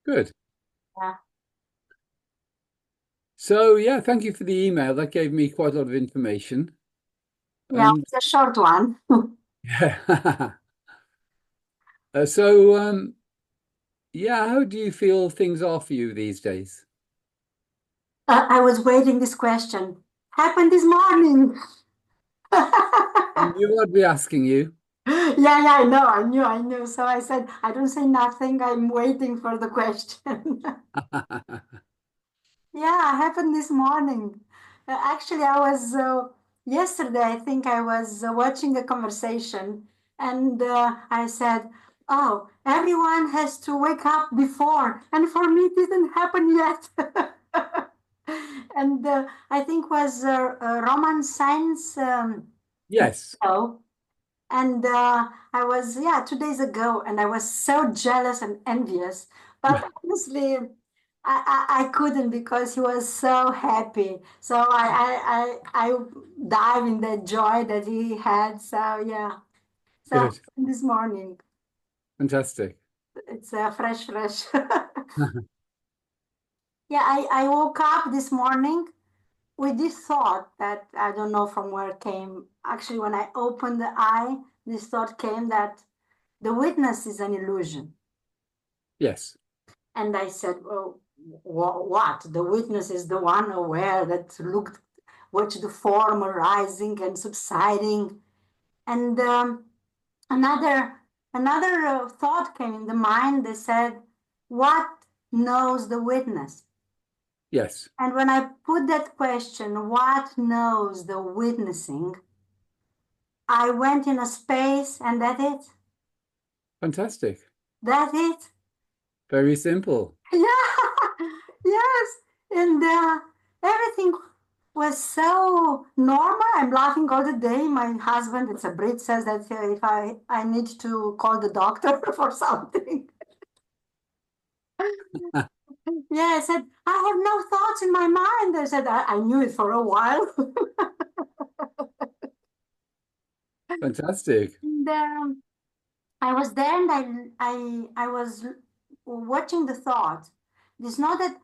Good. Yeah, So, yeah, thank you for the email. That gave me quite a lot of information. yeah, And it's a short one. yeah. So, yeah, how do you feel things are for you these days? I was waiting this question. Happened this morning. I knew I'd be asking you. Yeah, I know, I knew. So I said, I don't say nothing. I'm waiting for the question. Yeah, happened this morning. Actually, I was yesterday, I think I was watching a conversation and I said, oh, everyone has to wake up before. And for me, it didn't happen yet. And I think was Roman Sanz Yes. Nieto. And I was, yeah, 2 days ago, and I was so jealous and envious. But honestly, I couldn't because he was so happy. So I dive in the joy that he had. So yeah. So Good. this morning, Fantastic. it's fresh. Yeah, I woke up this morning with this thought that I don't know from where it came. Actually, when I opened the eye, this thought came that the witness is an illusion. Yes. And I said, well, what? The witness is the one aware that looked, watched the form arising and subsiding. And another another thought came in the mind. They said, what knows the witness? Yes. And when I put that question, what knows the witnessing? I went in a space and that it. Fantastic. That it. Very simple. Yeah, yes. And everything was so normal. I'm laughing all the day. My husband, it's a Brit, says that if I need to call the doctor for something. Yeah, I said, I have no thoughts in my mind. I said, I knew it for a while. Fantastic. And I was there and I was watching the thought. It's not that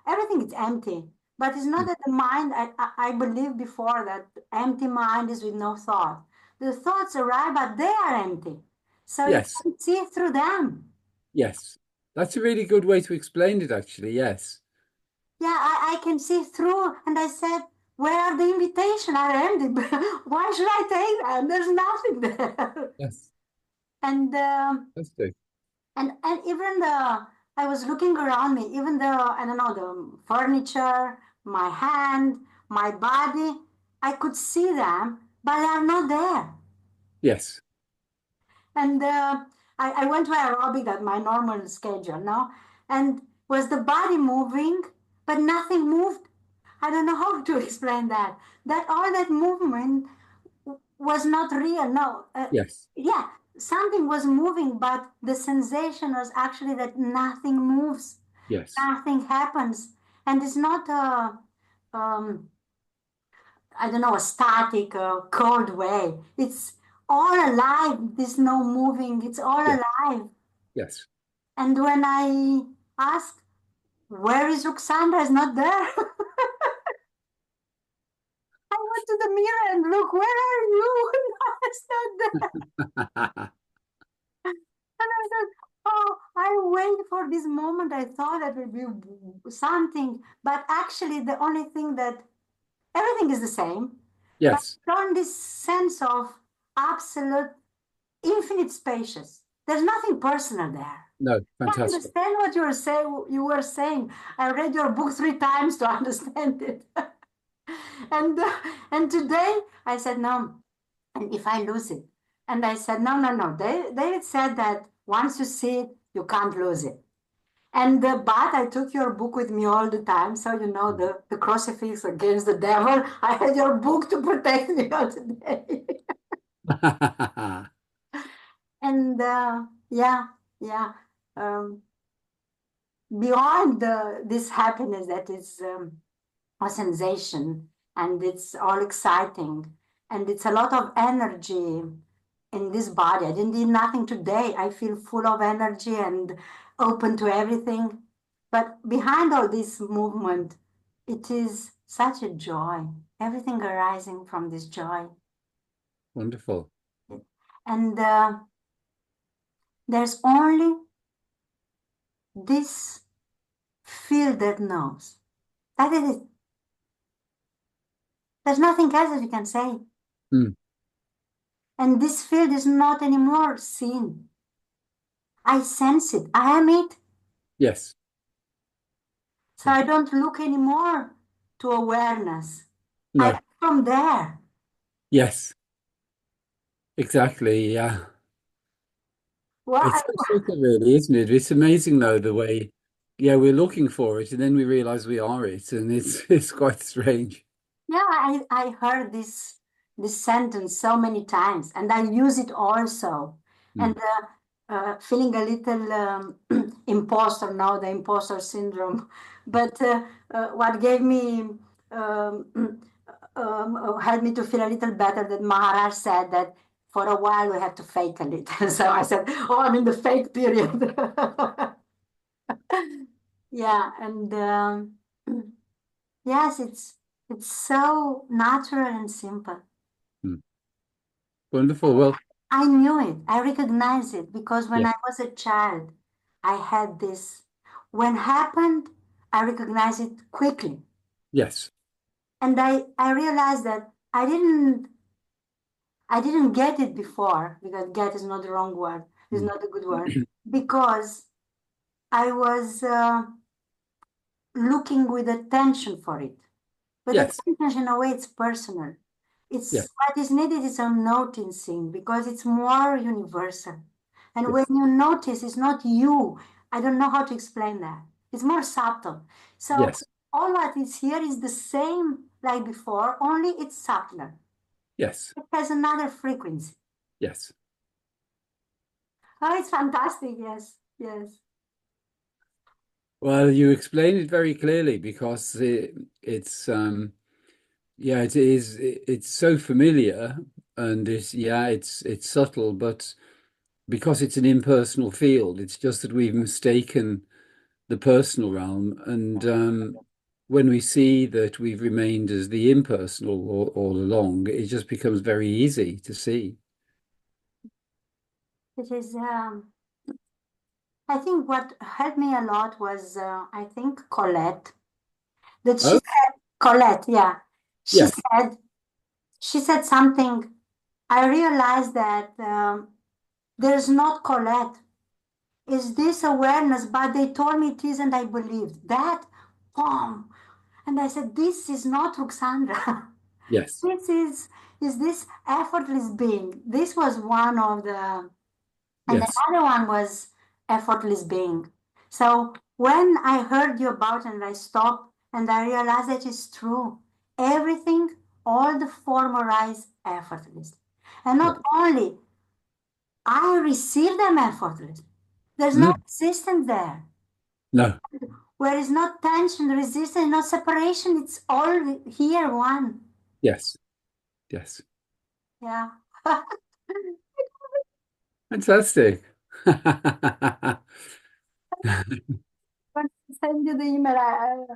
everything is empty, but it's not Mm. that the mind, I believed before that empty mind is with no thought. The thoughts arrive, but they are empty. So you Yes. can see through them. Yes. That's a really good way to explain it, actually. Yes. Yeah, I can see through. And I said, where are the invitation? Are empty. Why should I take them? There's nothing there. Yes. And Fantastic. and even the I was looking around me, even the I don't know the furniture, my hand, my body, I could see them, but they are not there. Yes. And I went to aerobic at my normal schedule now, and was the body moving, but nothing moved. I don't know how to explain that. That all that movement was not real. No, Yes. yeah, something was moving, but the sensation was actually that nothing moves, Yes. nothing happens, and it's not um, I don't know, a static, cold way. It's all alive. There's no moving. It's all Yes. alive. Yes. And when I ask, where is Ruxandra? Is not there. I went to the mirror and look, where are you? It's not there. And I said, oh, I wait for this moment. I thought that would be something, but actually the only thing that everything is the same, but Yes. on this sense of absolute infinite spacious. There's nothing personal there. No. I Fantastic. understand what you were saying. I read your book 3 times to understand it. and and today I said no. And if I lose it, and I said no. David said that once you see it, you can't lose it. And but I took your book with me all the time, so you know the crucifix against the devil. I had your book to protect me all the day. And yeah. Um, Beyond this happiness that is a sensation and it's all exciting and it's a lot of energy in this body. I didn't eat nothing today. I feel full of energy and open to everything. But behind all this movement, it is such a joy. Everything arising from this joy. Wonderful. And there's only this field that knows. That is it. There's nothing else that you can say. Mm. And this field is not anymore seen. I sense it. I am it. Yes. So Yeah. I don't look anymore to awareness. I No. look from there. Yes. Exactly. Yeah. Well, It's so subtle, really, isn't it? It's amazing, though, the way, yeah, we're looking for it, and then we realize we are it, and it's it's quite strange. yeah, I heard this sentence so many times, and I use it also. Mm. And feeling a little imposter now, the imposter syndrome. But what gave me helped me to feel a little better that Maharaj said that for a while we have to fake a little. So I said, "Oh, I'm in the fake period." Yeah, and yes, it's so natural and simple. Mm. Wonderful. Well, I knew it. I recognized it because when yeah. I was a child, I had this. When happened, I recognized it quickly. Yes. And I realized that I didn't get it before, because get is not the wrong word, it's Mm. not a good word, because I was looking with attention for it. But Yes. attention, in a way, it's personal. Yeah. It's what is needed is a noticing because it's more universal. And when Yes. you notice, it's not you. I don't know how to explain that. It's more subtle. So Yes. all that is here is the same like before, only it's subtler. Yes. It has another frequency. Yes. Oh, it's fantastic. Yes, yes. Well, you explain it very clearly because it's yeah, it is it's so familiar and it's subtle, but because it's an impersonal field, it's just that we've mistaken the personal realm. And when we see that we've remained as the impersonal all along, it just becomes very easy to see. It is. I think what helped me a lot was I think Colette. That she Oh, said Colette. Yeah, she yes, said she said something. I realized that there's not Colette. Is this awareness? But they told me it is, and I believed that. Boom! And I said, this is not Ruxandra. yes, This is this effortless being. This was one of the, and yes, another one was effortless being. So when I heard you about and I stopped and I realized that it's true. Everything, all the form arise effortlessly. And yeah. not only I receive them effortlessly. There's no Mm, resistance there. no, Where is no tension, resistance, no separation. It's all here, one. yes, yes. Yeah. Fantastic. When I send you the email,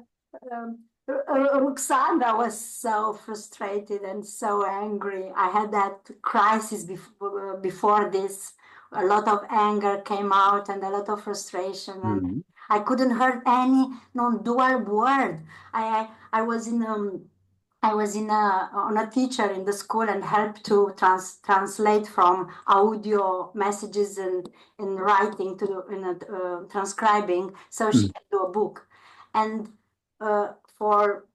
Ruxandra was so frustrated and so angry. I had that crisis before this. A lot of anger came out and a lot of frustration, and Mm, I couldn't hear any non-dual word. I was in on a teacher in the school and helped to translate from audio messages and in writing to transcribing so she mm. can do a book. And for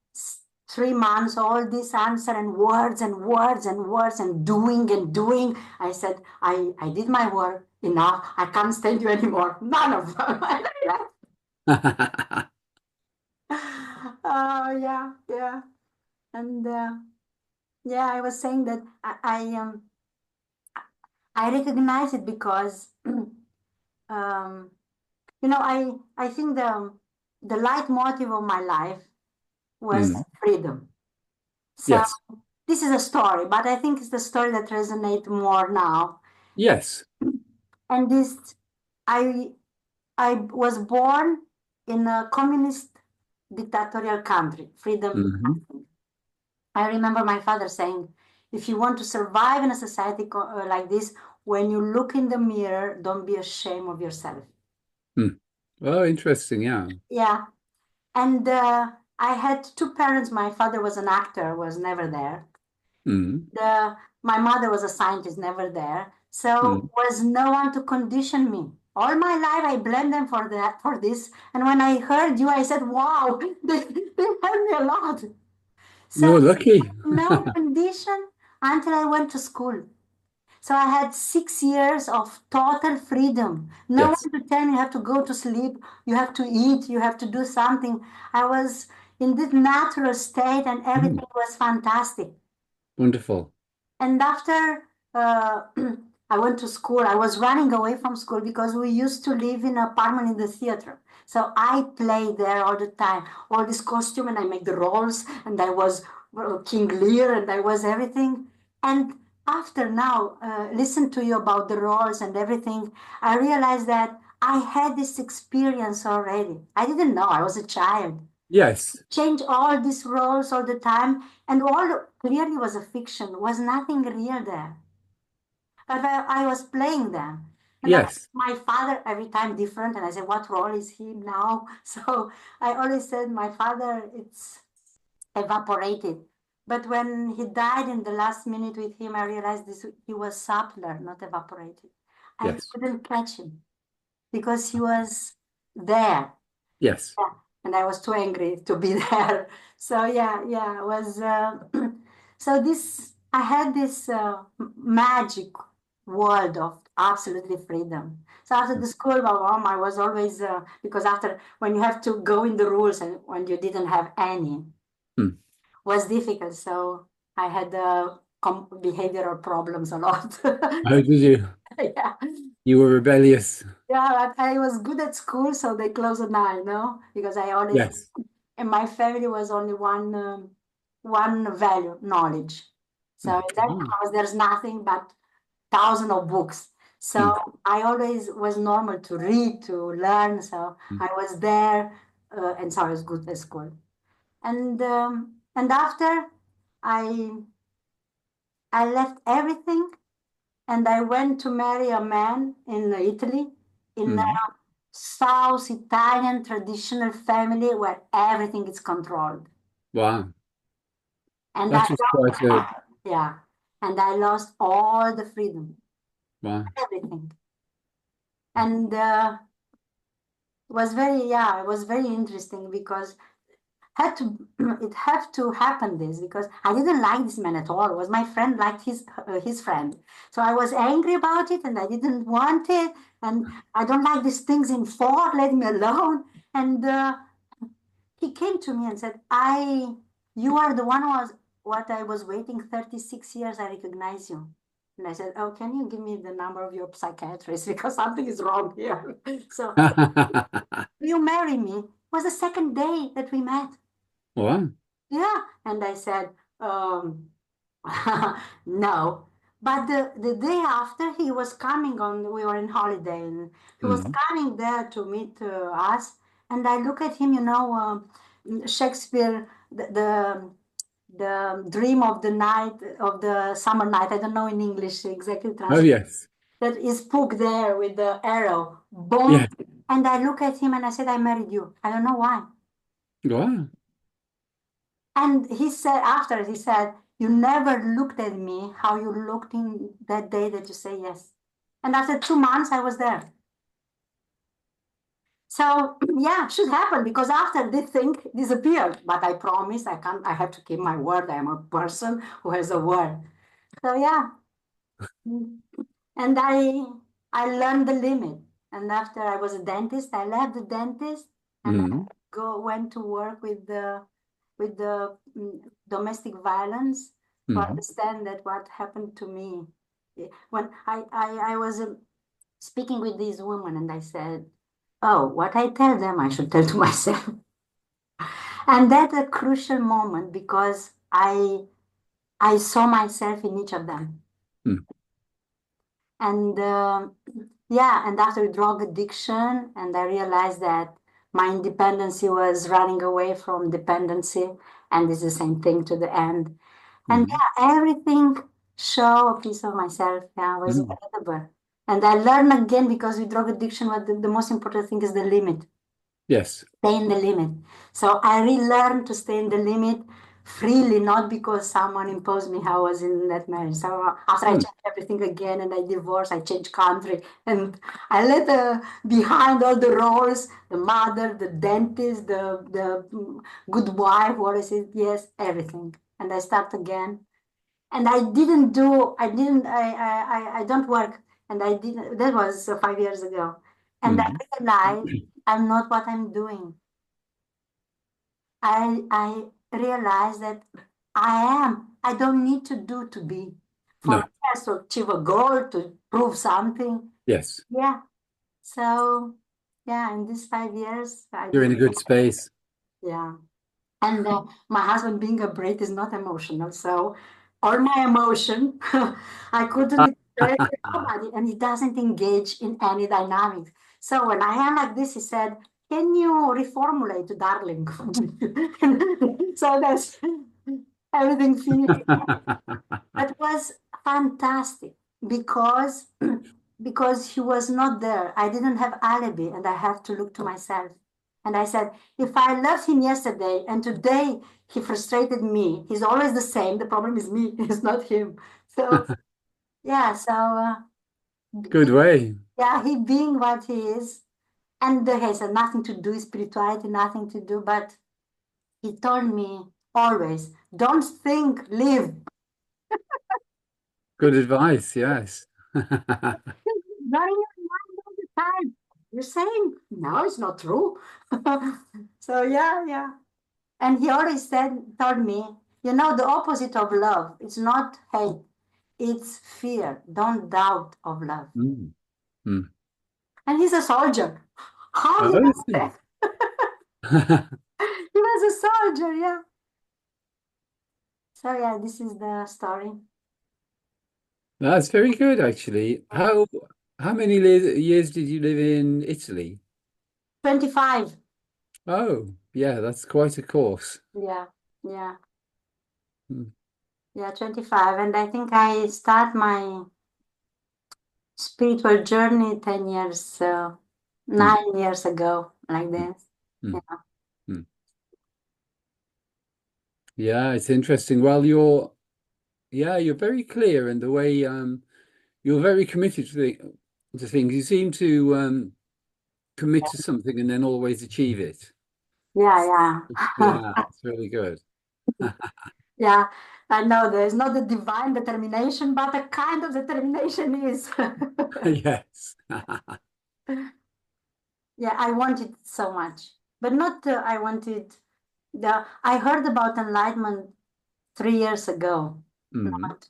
3 months, all this answer and words and words and words and doing and doing. I said, I did my work enough. I can't stand you anymore. None of them. Oh, yeah, yeah. And yeah, I was saying that I recognize it because um, I think the leitmotif of my life was Mm, freedom. So yes, this is a story, but I think it's the story that resonates more now. Yes. And this, I I was born in a communist dictatorial country, freedom. Hmm. I remember my father saying, if you want to survive in a society like this, when you look in the mirror, don't be ashamed of yourself. Mm. Oh, interesting. Yeah. Yeah. And I had two parents. My father was an actor, was never there. Mm. The, my mother was a scientist, never there. So Mm. was no one to condition me. All my life I blame them for that, for this. And when I heard you, I said, wow, they helped me a lot. So You're lucky. no condition until I went to school. So I had 6 years of total freedom. No Yes. one to tell me you have to go to sleep, you have to eat, you have to do something. I was in this natural state and Mm. everything was fantastic. Wonderful. And after uh, I went to school, I was running away from school because we used to live in an apartment in the theater. So I played there all the time, all this costume, and I make the roles, and I was King Lear, and I was everything. And after now, listen to you about the roles and everything, I realized that I had this experience already. I didn't know, I was a child. Yes. Change all these roles all the time, and all clearly was a fiction, was nothing real there. But I was playing them. And I, Yes. my father, every time different, and I said, what role is he now? So I always said, my father, it's evaporated. But when he died in the last minute with him, I realized this he was subtler, not evaporated. I Yes. couldn't catch him because he was there. Yes. Yeah, and I was too angry to be there. So yeah, it was so this I had this magic world of absolutely freedom. So after the school of mom, I was always because after when you have to go in the rules and when you didn't have any Mm. was difficult. So I had behavioral problems a lot. How did you? Yeah. You were rebellious. Yeah, I was good at school, so they closed an eye, no? Because I always, Yes. in my family was only one value, knowledge. So Mm. in that Oh. house, there's nothing but thousands of books. So Mm. I always was normal to read, to learn. So Mm. I was there, and so I was good at school. And after I I left everything and I went to marry a man in Italy in Mm. South Italian traditional family where everything is controlled. Wow. And I That was quite a lost, yeah, and I lost all the freedom, wow. everything. And it was very interesting because had to it had to happen this because I didn't like this man at all. It was my friend liked his friend, so I was angry about it and I didn't want it. And I don't like these things in four. Let me alone. And he came to me and said, you are the one who was what I was waiting 36 years. I recognize you. And I said, oh, can you give me the number of your psychiatrist? Because something is wrong here. So, will you marry me? It was the second day that we met. Wow. Yeah. And I said, um, no. But the day after, he was coming on, we were in holiday, and he was Mm. coming there to meet us. And I look at him, Shakespeare, the dream of the night, of the summer night. I don't know in English exactly Oh translate. yes. That is Spook there with the arrow. Boom. Yes. And I look at him and I said, I married you. I don't know why. Wow. And he said, after he said, you never looked at me how you looked in that day that you say yes. And after 2 months, I was there. So yeah, should happen because after this thing disappeared. But I promise I can't, I have to keep my word. I am a person who has a word. So yeah. And I learned the limit. And after I was a dentist, I left the dentist and I Mm. went to work with the domestic violence to Mm. understand that what happened to me when I was speaking with these women and I said, oh, what I tell them I should tell to myself. And that's a crucial moment because I saw myself in each of them. Mm. And yeah, and after drug addiction, and I realized that my independency was running away from dependency, and it's the same thing to the end. And Mm. yeah, everything show a piece of myself, yeah, was Mm. available. And I learned again because with drug addiction, what the most important thing is the limit. Yes. Stay in the limit. So I relearned to stay in the limit freely, not because someone imposed me how I was in that marriage. So after I Mm. changed everything again and I divorced, I changed country and I let behind all the roles, the mother, the dentist, the good wife, what is it? Yes, everything. And I start again. And I don't work. And I didn't, that was 5 years ago. And I Mm. realized I'm not what I'm doing. I realize that I am. I don't need to do to be for No. us to achieve a goal, to prove something. Yes. Yeah. So yeah, in these 5 years, I You're did. in a good space. Yeah. And my husband, being a Brit, is not emotional. So all my emotion, I couldn't express to nobody, and he doesn't engage in any dynamics. So when I am like this, he said, "Can you reformulate, darling?" So that's everything finished. That was fantastic because because he was not there. I didn't have alibi, and I have to look to myself. And I said, if I loved him yesterday and today he frustrated me, he's always the same. The problem is me, it's not him. So yeah, so Good way. yeah, he being what he is, and he has nothing to do with spirituality, nothing to do. But he told me always, don't think, live. Good advice. Yes. Not in your mind all the time. You're saying, no, it's not true. So yeah, yeah. And he always told me, the opposite of love, it's not hate, it's fear. Don't doubt of love. Mm. Mm. And he's a soldier. How he Oh, I knows see. that? He was a soldier, yeah. So yeah, this is the story. That's very good, actually. How many years did you live in Italy? 25. Oh, yeah, that's quite a course. Yeah, yeah, Mm. yeah, 25. And I think I start my spiritual journey 10 years, Mm. 9 years ago, like Mm. this. Mm. Yeah, Mm. Yeah, it's interesting. Well, you're very clear in the way you're very committed to things. You seem to commit to something and then always achieve it. yeah, yeah. Yeah, it's really good. Yeah, I know there's not a divine determination, but a kind of determination is. Yes. Yeah, I wanted it so much, but not I wanted I heard about enlightenment 3 years ago, Mm. not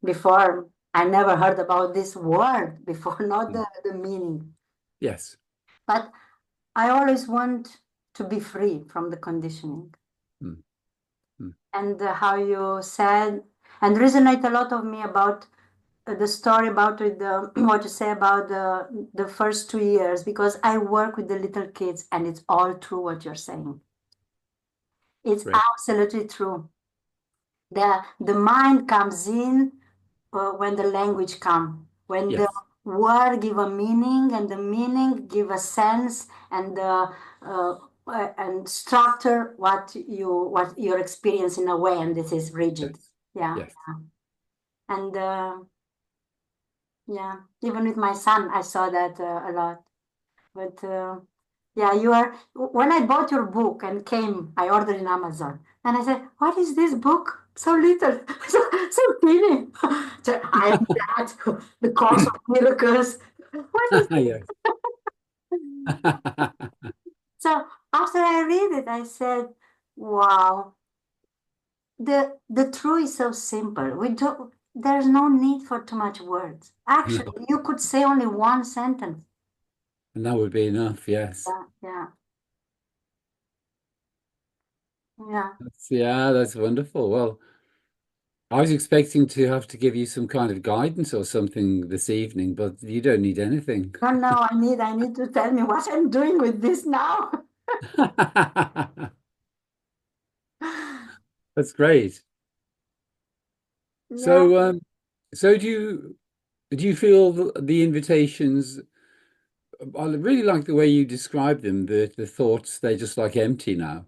before. I never heard about this word before, not Mm. the meaning. Yes. But I always want to be free from the conditioning. Mm. Mm. And how you said, and resonate a lot of me about the story about with the what you say about the first 2 years, because I work with the little kids and it's all true what you're saying. It's Great. absolutely true. The mind comes in when the language come, when the Yes. word give a meaning and the meaning give a sense uh, and structure what your experience in a way, and this is rigid. Yes. Yeah, Yes. and yeah, even with my son, I saw that a lot. But yeah, you are. When I bought your book and came, I ordered in Amazon, and I said, "What is this book? So little, so teeny." So I am that the Course of Miracles. What is Yes. it? So after I read it, I said, "Wow, the truth is so simple. We don't. There's no need for too much words. No. Actually, you could say only one sentence. And that would be enough. Yes. Yeah, yeah, yeah. Yeah, that's wonderful. Well, I was expecting to have to give you some kind of guidance or something this evening, but you don't need anything. No, no, I need to tell me what I'm doing with this now. That's great. Yeah, So, so do you feel the invitations? I really like the way you describe them. The thoughts, they're just like empty now.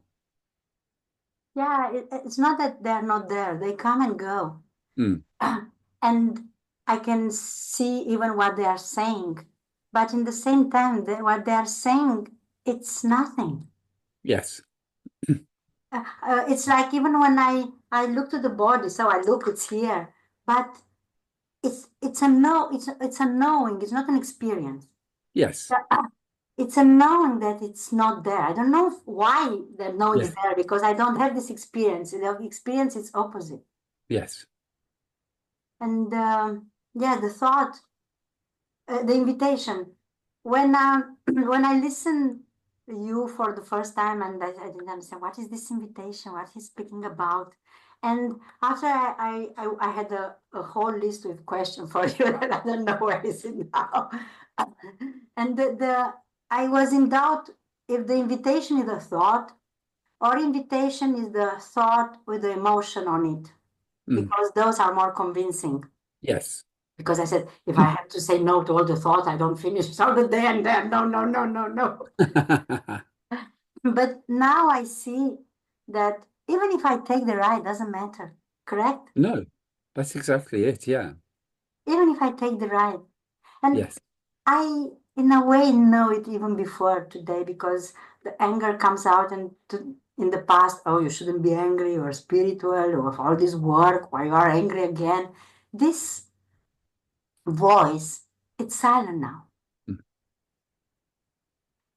yeah. It's not that they're not there. They come and go. Mm, And I can see even what they are saying. But in the same time, what they are saying, it's nothing. yes, It's like even when I look to the body, so I look, it's here, but it's a no, it's a knowing. It's not an experience. yes, It's a knowing that it's not there. I don't know why the knowing is yes, there because I don't have this experience. The experience is opposite. yes. And yeah, the thought, the invitation. When when I listen you for the first time and I didn't understand what is this invitation, what he's speaking about. And after I had a whole list with questions for you that I don't know where is it now. And the I was in doubt if the invitation is a thought or invitation is the thought with the emotion on it, Mm, because those are more convincing. yes. Because I said, if I have to say no to all the thoughts, I don't finish all the day and then no, no, no, no, no. But now I see that even if I take the ride, doesn't matter. Correct? No, that's exactly it. Yeah. Even if I take the ride. And Yes. I, in a way, know it even before today because the anger comes out and in the past, oh, you shouldn't be angry or spiritual or all this work, why you are angry again. This voice, it's silent now. Mm,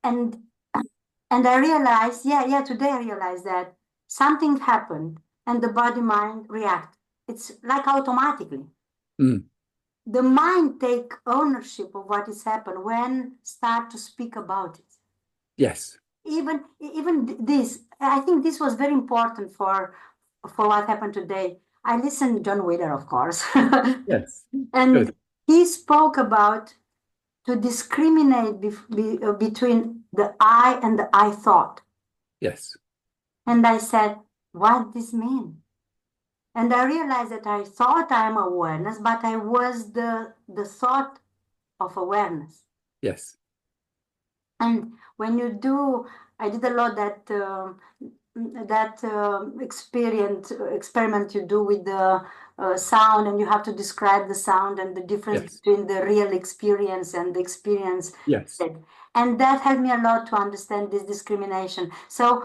And And I realized, yeah, today I realized that something happened and the body mind react. It's like automatically. mm, The mind take ownership of what is happened when start to speak about it. yes. Even this, I think this was very important for what happened today. I listened John Wheeler, of course, Yes. and Good. he spoke about to discriminate between the I and the I thought. Yes. And I said, what this mean? And I realized that I thought I am awareness, but I was the thought of awareness. Yes. And when you do, I did a lot that experiment you do with the sound, and you have to describe the sound and the difference Yes. between the real experience and the experience. Yes. And that helped me a lot to understand this discrimination. So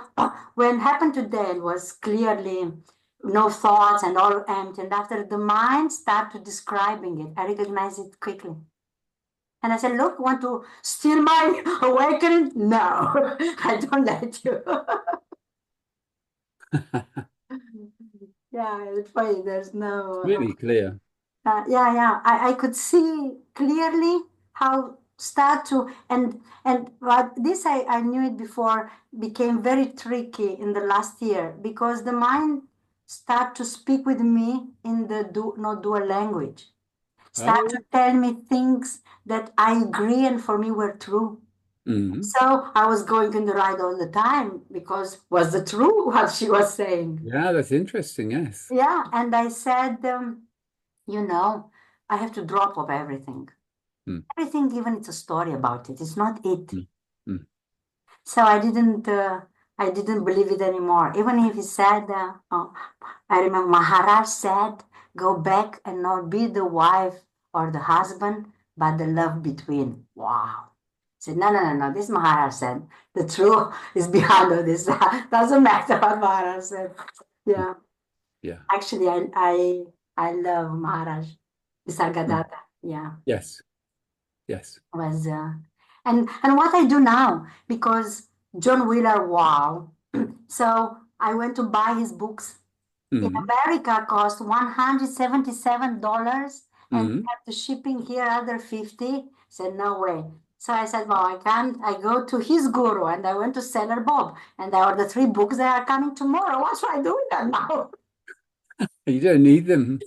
when happened today, it was clearly no thoughts and all empty. And after the mind started describing it, I recognized it quickly. And I said, look, want to steal my awakening? No, I don't let you. Yeah, it's funny. There's no. Really clear. Yeah. I could see clearly how start to and what this I knew it before became very tricky in the last year because the mind start to speak with me in the not dual language. Start to Oh. tell me things that I agree and for me were true. Mm. So I was going in the right all the time because was the true what she was saying. Yeah, that's interesting. Yes. Yeah, and I said, you know, I have to drop of everything. Mm, Everything, even it's a story about it. It's not it. mm, mm. So I didn't believe it anymore. Even if he said, oh, I remember Maharaj said, go back and not be the wife or the husband, but the love between. Wow. I said, no. This Maharaj said, the truth is behind all this. Doesn't matter what Maharaj said. Mm. Yeah. Yeah. Actually, I love Maharaj. Mm. Nisargadatta. Yeah. Yes. Yes. Was and what I do now because John Wheeler, wow. So I went to buy his books. In Mm. America, cost $177, and Mm. have the shipping here other 50. Said no way. So I said, well, I can't. I go to his guru, and I went to Seller Bob, and I ordered 3 books. They are coming tomorrow. What should I do with them now? You don't need them.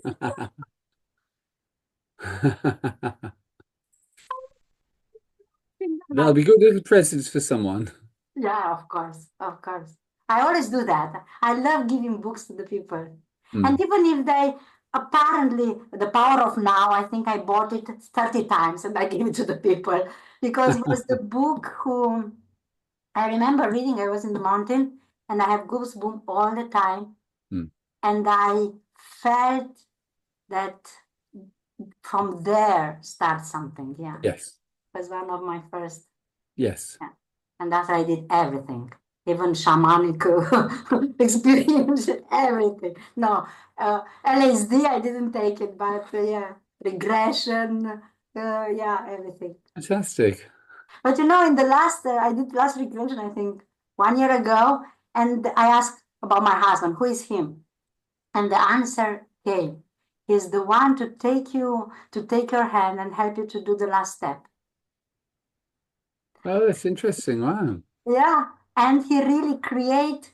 They'll be good little presents for someone. Yeah, of course, of course. I always do that. I love giving books to the people. And Mm. even if they apparently, the power of now, I think I bought it 30 times and I gave it to the people because it was the book who I remember reading. I was in the mountain and I have goosebumps all the time. Mm. And I felt that from there starts something. Yeah. Yes. It was one of my first. Yes. Yeah. And after I did everything, even shamanic experience, everything. No, LSD, I didn't take it, but yeah, regression, yeah, everything. Fantastic. But you know, in the last, I did last regression, I think 1 year ago, and I asked about my husband, who is him? And the answer came. He's the one to take you, to take your hand and help you to do the last step. Oh, that's interesting. Wow. Yeah, and he really create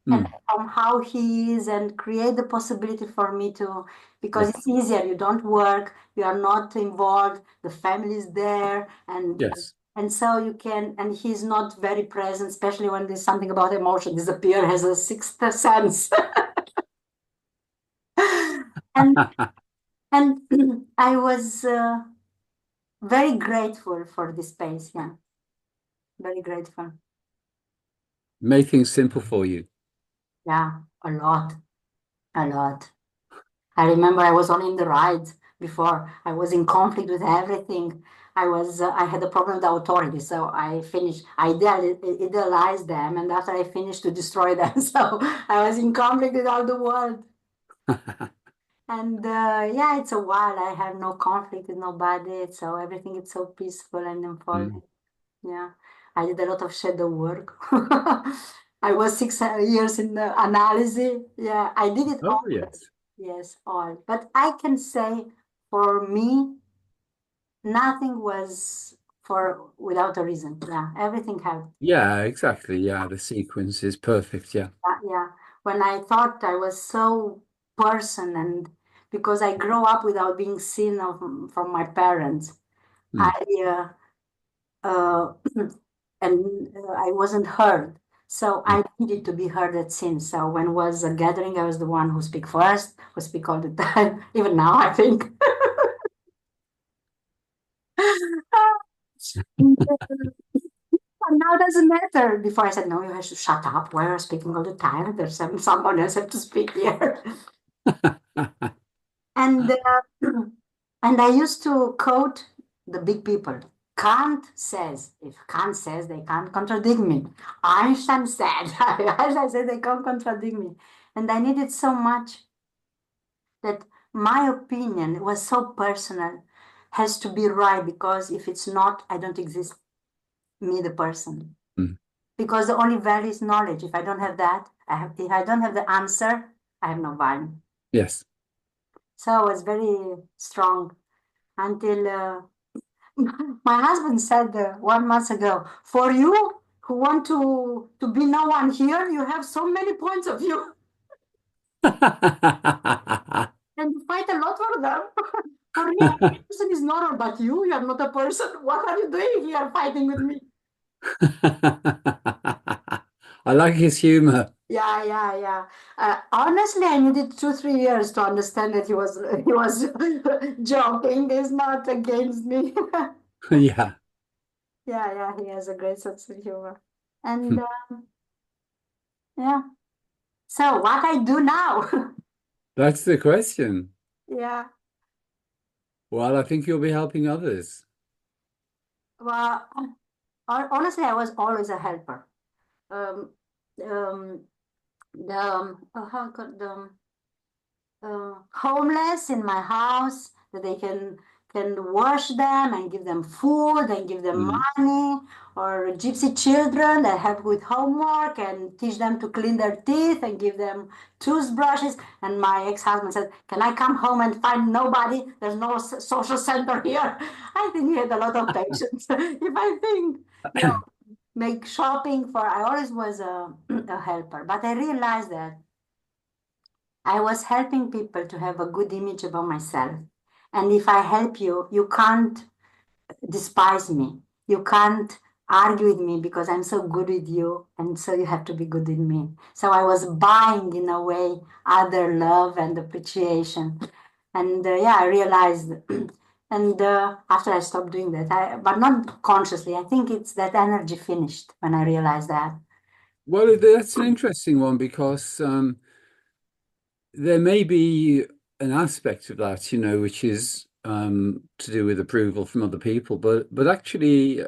and Mm. from how he is and create the possibility for me to because Yes. it's easier, you don't work, you are not involved, the family is there, Yes. and so you can, and he's not very present, especially when there's something about emotion disappear, has a sixth sense. and and I was very grateful for this space. Yeah, very grateful. Make things simple for you. Yeah, a lot, a lot. I remember I was on in the rides before. I was in conflict with everything. I had a problem with the authorities, so I idealized them, and after I finished to destroy them. So I was in conflict with all the world. And yeah, it's a while. I have no conflict with nobody, so everything is so peaceful and Mm. unfolding. Yeah, I did a lot of shadow work. I was 6 years in the analysis. Yeah, I did it Oh, all. yes. Yes, all. But I can say for me, nothing was for without a reason. Yeah, everything had. Yeah, exactly. Yeah, the sequence is perfect. Yeah. Yeah. When I thought I was so person and because I grew up without being seen from my parents, I Mm. and I wasn't heard. So Mm. I needed to be heard at since. So when was a gathering, I was the one who speak first, who speak all the time. Even now, I think. And now doesn't matter. Before I said, no, you have to shut up. Why are you speaking all the time? There's someone else have to speak here. And and I used to quote the big people. Kant says, if Kant says, they can't contradict me. Einstein said, Einstein said they can't contradict me. And I needed so much that my opinion was so personal, has to be right because if it's not, I don't exist, me the person. Mm. Because the only value is knowledge. If I don't have that, if I don't have the answer, I have no value. Yes. So I was very strong until my husband said 1 month ago, for you who want to be no one here, you have so many points of view and you fight a lot for them. For me, every person is normal, but you are not a person. What are you doing here fighting with me? I like his humor. Yeah, yeah, yeah. Honestly, I needed 2, 3 years to understand that he was joking. He's not against me. Yeah. Yeah, yeah. He has a great sense of humor. And yeah. So what I do now? That's the question. Yeah. Well, I think you'll be helping others. Well, honestly, I was always a helper. Um, um, how could homeless in my house that they can wash them and give them food and give them Mm. money or gypsy children that help with homework and teach them to clean their teeth and give them toothbrushes and my ex-husband said can I come home and find nobody, there's no social center here. I think he had a lot of patience. If I think make shopping for I always was a, a helper but I realized that I was helping people to have a good image about myself. And if I help you, you can't despise me. You can't argue with me because I'm so good with you, and so you have to be good with me. So I was buying, in a way, other love and appreciation. And yeah, I realized, and after I stopped doing that, but not consciously, I think it's that energy finished when I realized that. Well, that's an interesting one because there may be an aspect of that, which is to do with approval from other people, but actually,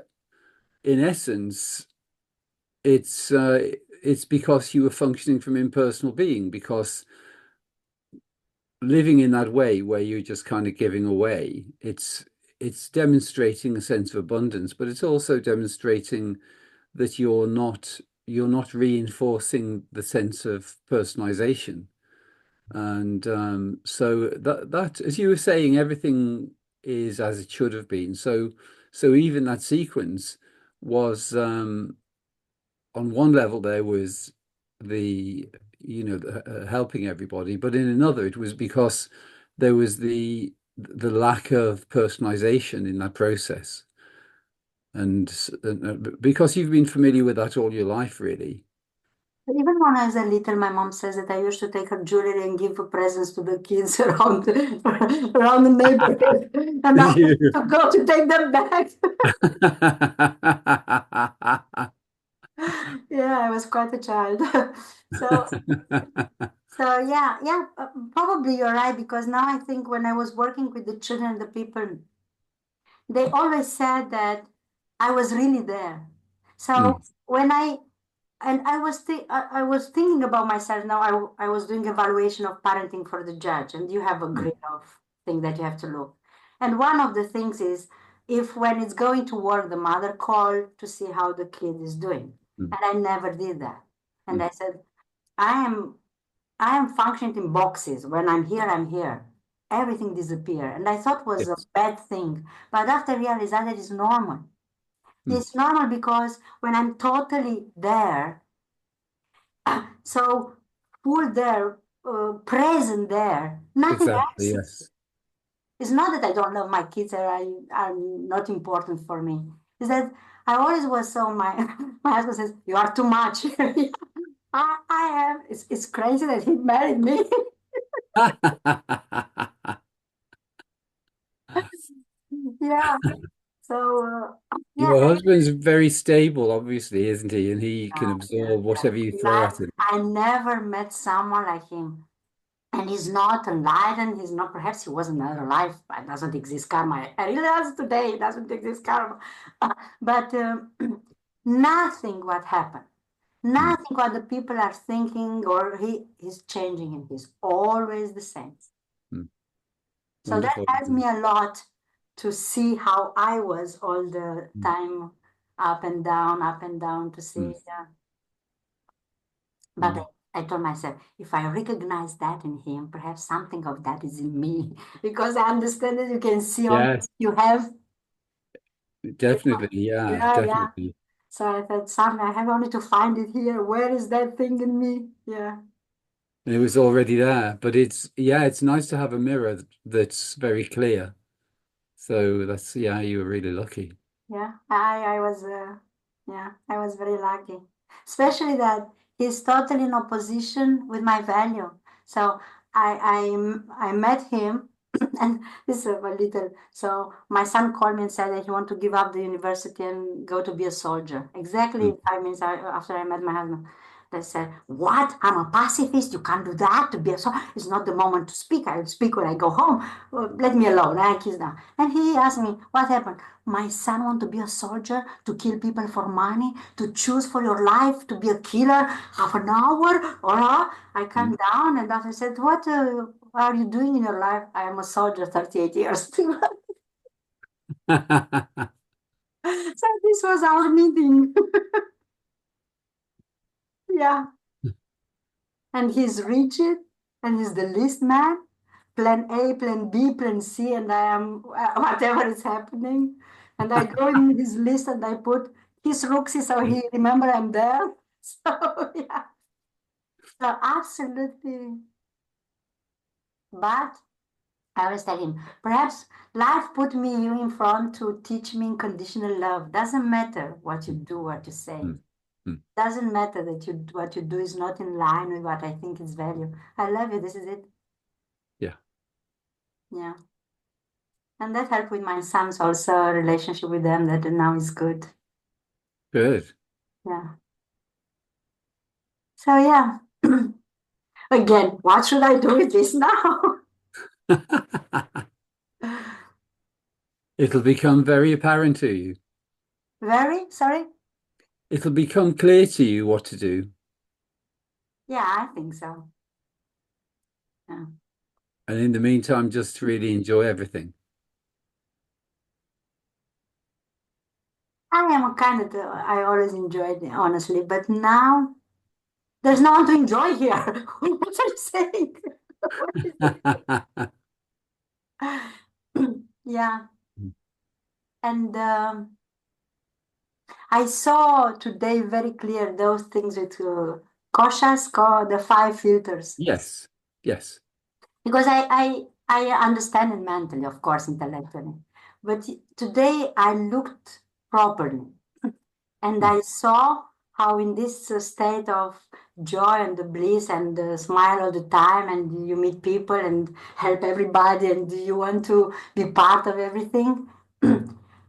in essence, it's because you were functioning from impersonal being, because living in that way where you're just kind of giving away, it's demonstrating a sense of abundance, but it's also demonstrating that you're not reinforcing the sense of personalization. And so that, as you were saying, everything is as it should have been. So even that sequence was, on one level there was the helping everybody, but in another it was because there was the lack of personalization in that process. And because you've been familiar with that all your life, really. Even when I was a little, my mom says that I used to take her jewelry and give presents to the kids around around the neighborhood, and I You. had to go to take them back. Yeah, I was quite a child. So, so yeah, yeah, probably you're right, because now I think when I was working with the children, the people, they always said that I was really there. So Mm, when I was thinking about myself now. I was doing evaluation of parenting for the judge, and you have a mm, grid of thing that you have to look. And one of the things is, if when it's going to work, the mother called to see how the kid is doing, mm, and I never did that. And mm. I said, I am I am functioning in boxes. When I'm here, I'm here. Everything disappear, and I thought was a Yes. bad thing. But after I realized that it is normal. Mm. It's normal because when I'm totally there, so full there, present there, nothing Exactly, else. yes. It's not that I don't love my kids or I are not important for me. It's that I always was so my my husband says, you are too much. I am. It's crazy that he married me. Yeah. So yeah, Your husband's very stable, obviously, isn't he? And he can yeah, absorb yeah. whatever you throw at him. I never met someone like him. And he's not alive, and he's not, perhaps he was another life. It doesn't exist karma. I realize today it doesn't exist karma. But nothing what happened, Mm, nothing what the people are thinking, or he's changing, and he's always the same. mm. So that Wonderful. helps me a lot to see how I was all the Mm, time, up and down, to see. mm. Yeah. But Wonderful. I told myself, if I recognize that in him, perhaps something of that is in me, because I understand that you can see on Yes, you have. definitely. Yeah, Yeah, yeah. definitely. So I thought, something I have only to find it here. Where is that thing in me? Yeah. And it was already there. But it's nice to have a mirror that's very clear. So yeah, you were really lucky. Yeah, I was very lucky, especially that he's totally in opposition with my value. So I met him, and this is a little. So my son called me and said that he want to give up the university and go to be a soldier. Exactly Mm, 5 minutes after I met my husband. They said, "What? I'm a pacifist. You can't do that. To be a soldier, it's not the moment to speak. I will speak when I go home. Let me alone." I kiss down. And he asked me, "What happened? My son want to be a soldier, to kill people for money, to choose for your life, to be a killer half an hour?" Or I calmed mm. down, and I said, "What are you doing in your life?" "I am a soldier, 38 years." So this was our meeting. Yeah. And he's rigid, and he's the least man. Plan A, plan B, plan C, and I am whatever is happening. And I go in his list and I put his Ruxy, so he remember I'm there. So yeah, so absolutely. But I always tell him, perhaps life put me you in front to teach me unconditional love. Doesn't matter what you Mm, do, what you say. mm, mm. Doesn't matter that you what you do is not in line with what I think is value. I love you. This is it. Yeah, Yeah. And that helped with my sons also, relationship with them that now is good. good. Yeah. So yeah. Again, what should I do with this now? It'll become very apparent to you. Very sorry. It'll become clear to you what to do. Yeah, I think so. Yeah. And in the meantime, just really enjoy everything. I am a kind of I always enjoyed it, honestly, but now there's no one to enjoy here. What are you saying? What is it? Yeah, and I saw today very clear those things with koshas, the five filters, Yes, yes. because I understand it mentally, of course, intellectually, but today I looked properly. And Mm, I saw how in this state of joy and the bliss and the smile all the time, and you meet people and help everybody, and you want to be part of everything.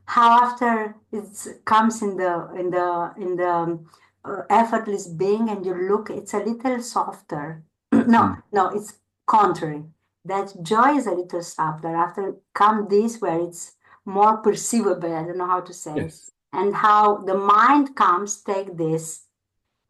How after it comes in the effortless being, and you look, it's a little softer. No, mm. no, it's contrary. That joy is a little softer. After come this where it's more perceivable. I don't know how to say, Yes, and how the mind comes, take this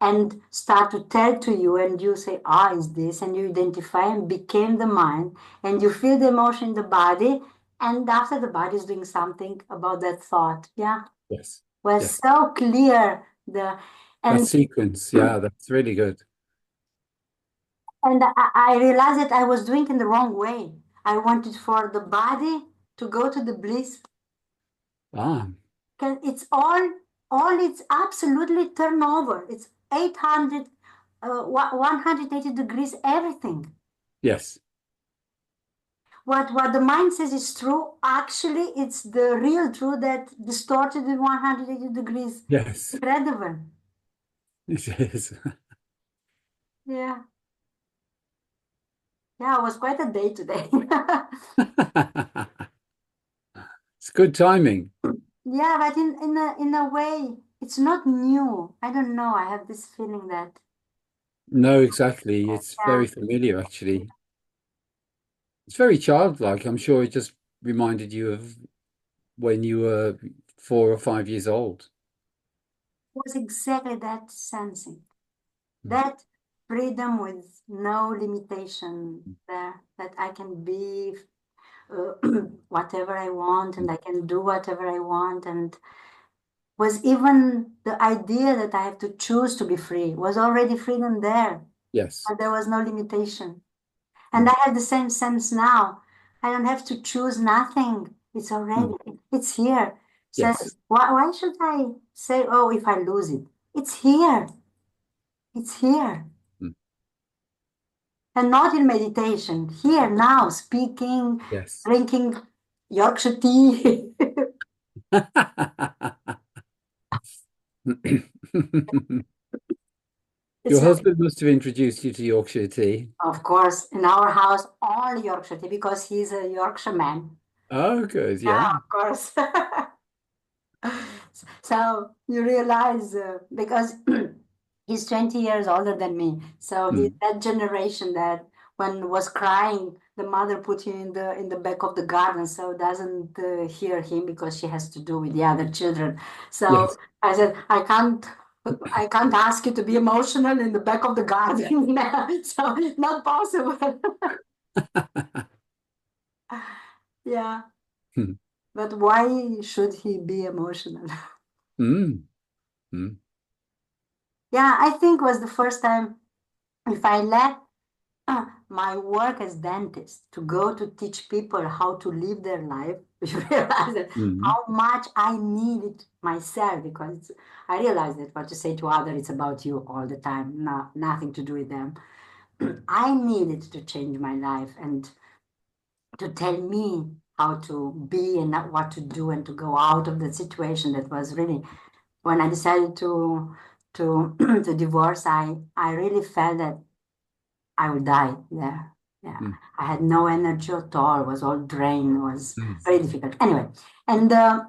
and start to tell to you, and you say, ah, is this, and you identify and became the mind, and you feel the emotion in the body, and after the body is doing something about that thought. Yeah, yes, was yes. so clear the That and sequence, yeah, that's really good. and I realized that I was doing it in the wrong way. I wanted for the body to go to the bliss. Ah, It's all it's absolutely turnover. It's 800, 180 degrees, everything. yes, What the mind says is true, actually, it's the real truth that distorted in 180 degrees. yes, Incredible. it is. Yeah. Yeah, it was quite a day today. It's good timing. Yeah, but in a way, it's not new. I don't know. I have this feeling that, No, exactly. It's yeah, very familiar, actually. It's very childlike. I'm sure it just reminded you of when you were 4 or 5 years old. it was exactly that sensing. Mm, That freedom with no limitation there, that I can be uh, whatever I want, mm. and I can do whatever I want, and was even the idea that I have to choose to be free was already freedom there, Yes. but there was no limitation. And Mm, I have the same sense now. I don't have to choose nothing. It's already, mm. it's here. So Yes. why should I say, oh, if I lose it? It's here. It's here. Mm, And not in meditation. Here now, speaking, yes. drinking Yorkshire tea. Your It's like, husband must have introduced you to Yorkshire tea. of course, in our house, all Yorkshire tea because he's a Yorkshire man. Oh, good. Yeah, Yeah. of course. So you realize because he's 20 years older than me, so he's Mm, that generation that when was crying, the mother put him in the back of the garden so doesn't hear him because she has to do with the other children. So yes. I said, I can't ask you to be emotional in the back of the garden. So not possible. Yeah, but why should he be emotional? Mm, mm. Yeah, I think was the first time if I let my work as dentist to go to teach people how to live their life, you realize that Mm. how much I need it myself because I realize that what you say to others, it's about you all the time, nothing to do with them. I needed to change my life and to tell me how to be and not what to do and to go out of the situation. That was really when I decided to to divorce. I really felt that I would die there. Yeah, mm, I had no energy at all. Was all drained. It was mm. very difficult. Anyway, and I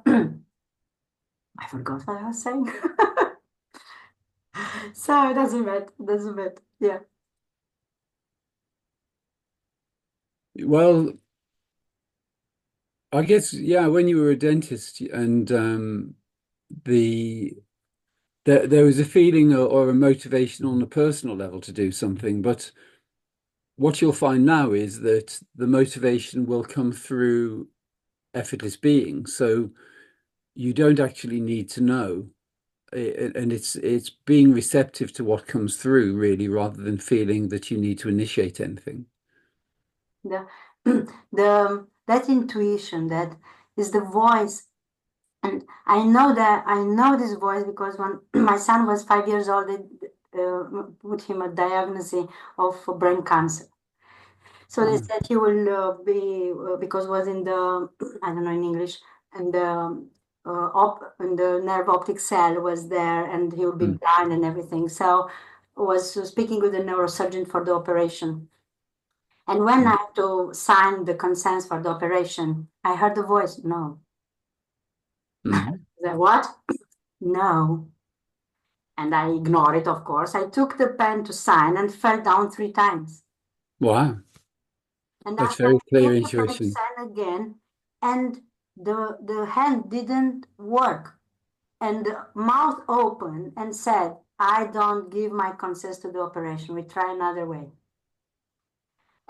forgot what I was saying. So it doesn't matter. It doesn't matter. Yeah. Well, I guess, yeah, when you were a dentist and the there was a feeling or a motivation on a personal level to do something, but what you'll find now is that the motivation will come through effortless being. So you don't actually need to know. And it's being receptive to what comes through, really, rather than feeling that you need to initiate anything. The the that intuition that is the voice. And I know that I know this voice because when my son was 5 years old, they put him a diagnosis of brain cancer. So they Ah, said he will be because was in the I don't know in English, and the nerve optic cell was there, and he would be mm, blind and everything. So was speaking with the neurosurgeon for the operation. And when I mm, had to sign the consents for the operation, I heard the voice, no. mm. I said, what? No. And I ignored it, of course. I took the pen to sign and fell down 3 times. Wow, And that's after I very clear took the pen to intuition. sign again, and the hand didn't work. And the mouth opened and said, I don't give my consent to the operation. We try another way.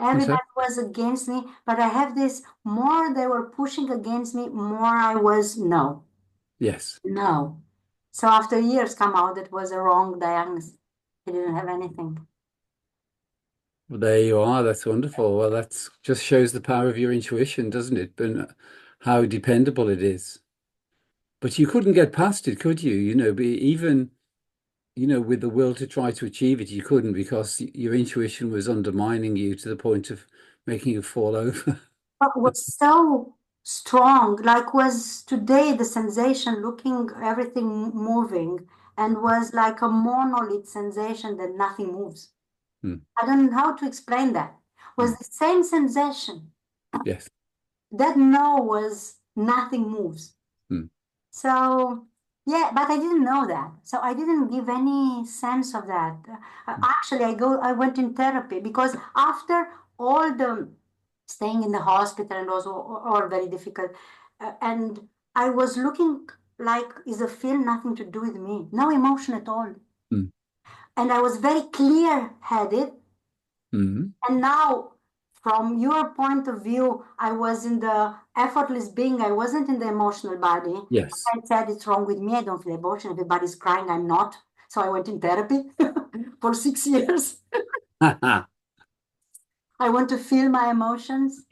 Okay. Everybody was against me, but I have this more they were pushing against me, more I was no, Yes. no. So after years come out it was a wrong diagnosis. He didn't have anything. Well, there you are. That's wonderful. Well, that's just shows the power of your intuition, doesn't it? And how dependable it is. But you couldn't get past it, could you? Even, with the will to try to achieve it, you couldn't because your intuition was undermining you to the point of making you fall over. But was so strong, like was today the sensation looking everything moving and was like a monolith sensation that nothing moves. Mm, I don't know how to explain that. Was mm. the same sensation. Yes. That no was nothing moves. Mm, So, yeah, but I didn't know that. So I didn't give any sense of that. mm, Actually, I went in therapy because after all the staying in the hospital and also all very difficult, and I was looking like is a film nothing to do with me, no emotion at all, mm, and I was very clear-headed. mm. And now, from your point of view, I was in the effortless being. I wasn't in the emotional body. Yes. I said it's wrong with me. I don't feel emotion. Everybody's crying. I'm not. So I went in therapy for 6 years. I want to feel my emotions.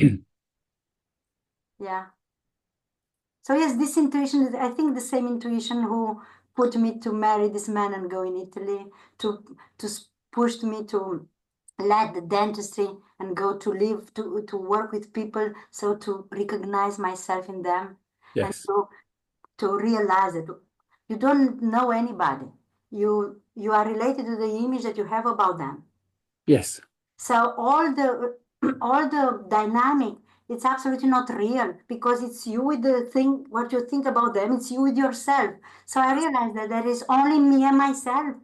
Yeah. So yes, this intuition is, I think, the same intuition who put me to marry this man and go in Italy, to pushed me to let the dentistry and go to live to work with people, so to recognize myself in them and Yes. to realize that you don't know anybody. You are related to the image that you have about them. Yes. So all the all the dynamic, it's absolutely not real because it's you with the thing, what you think about them, it's you with yourself. So I realized that there is only me and myself.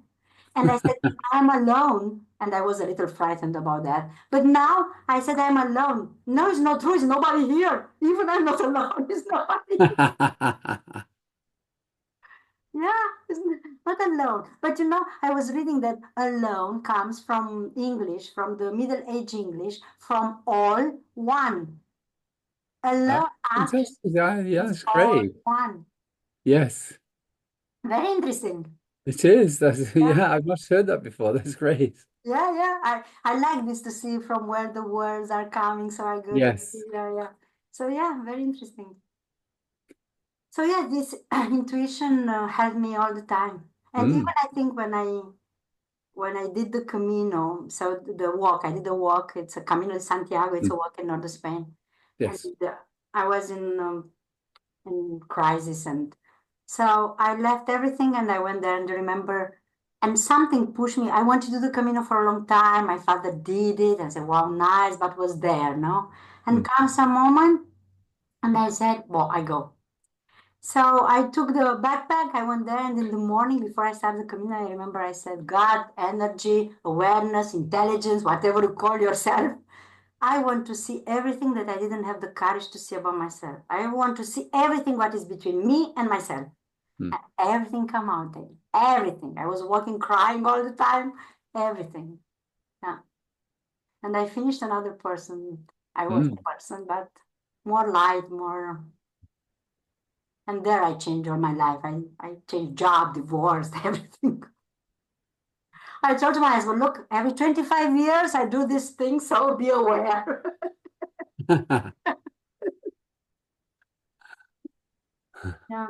And I said, I'm alone. And I was a little frightened about that. But now I said, I'm alone. No, it's not true. It's nobody here. Even I'm not alone. It's nobody. Yeah, it's not alone. But I was reading that alone comes from English, from the Middle Age English, from all one. Ah, Alone actually fantastic. Yeah, is it's all great. one. Yes, Very interesting. it is. That's Yeah, yeah, I've not heard that before. That's great. yeah, yeah. I like this to see from where the words are coming. So I go to, Yes. yeah, yeah. So yeah, very interesting. So yeah, this intuition helped me all the time. And even Mm, I think when I did the Camino, so the walk, I did the walk. It's a Camino de Santiago. It's mm, a walk in northern Spain. and Yes. I was in crisis, and so I left everything and I went there and remember. And something pushed me. I wanted to do the Camino for a long time. My father did it. I said, wow, nice, but was there, no? And Mm, comes a moment, and I said, well, I go. So I took the backpack, I went there, and in the morning before I started the communion, I remember I said, God, energy, awareness, intelligence, whatever you call yourself. I want to see everything that I didn't have the courage to see about myself. I want to see everything what is between me and myself. mm, And everything come out there. Everything. I was walking crying all the time. Everything. Yeah. And I finished another person. I was mm. a person, but more light, more. And there I changed all my life. I changed job, divorced, everything. I told my husband, look, every 25 years I do this thing, so be aware. Yeah.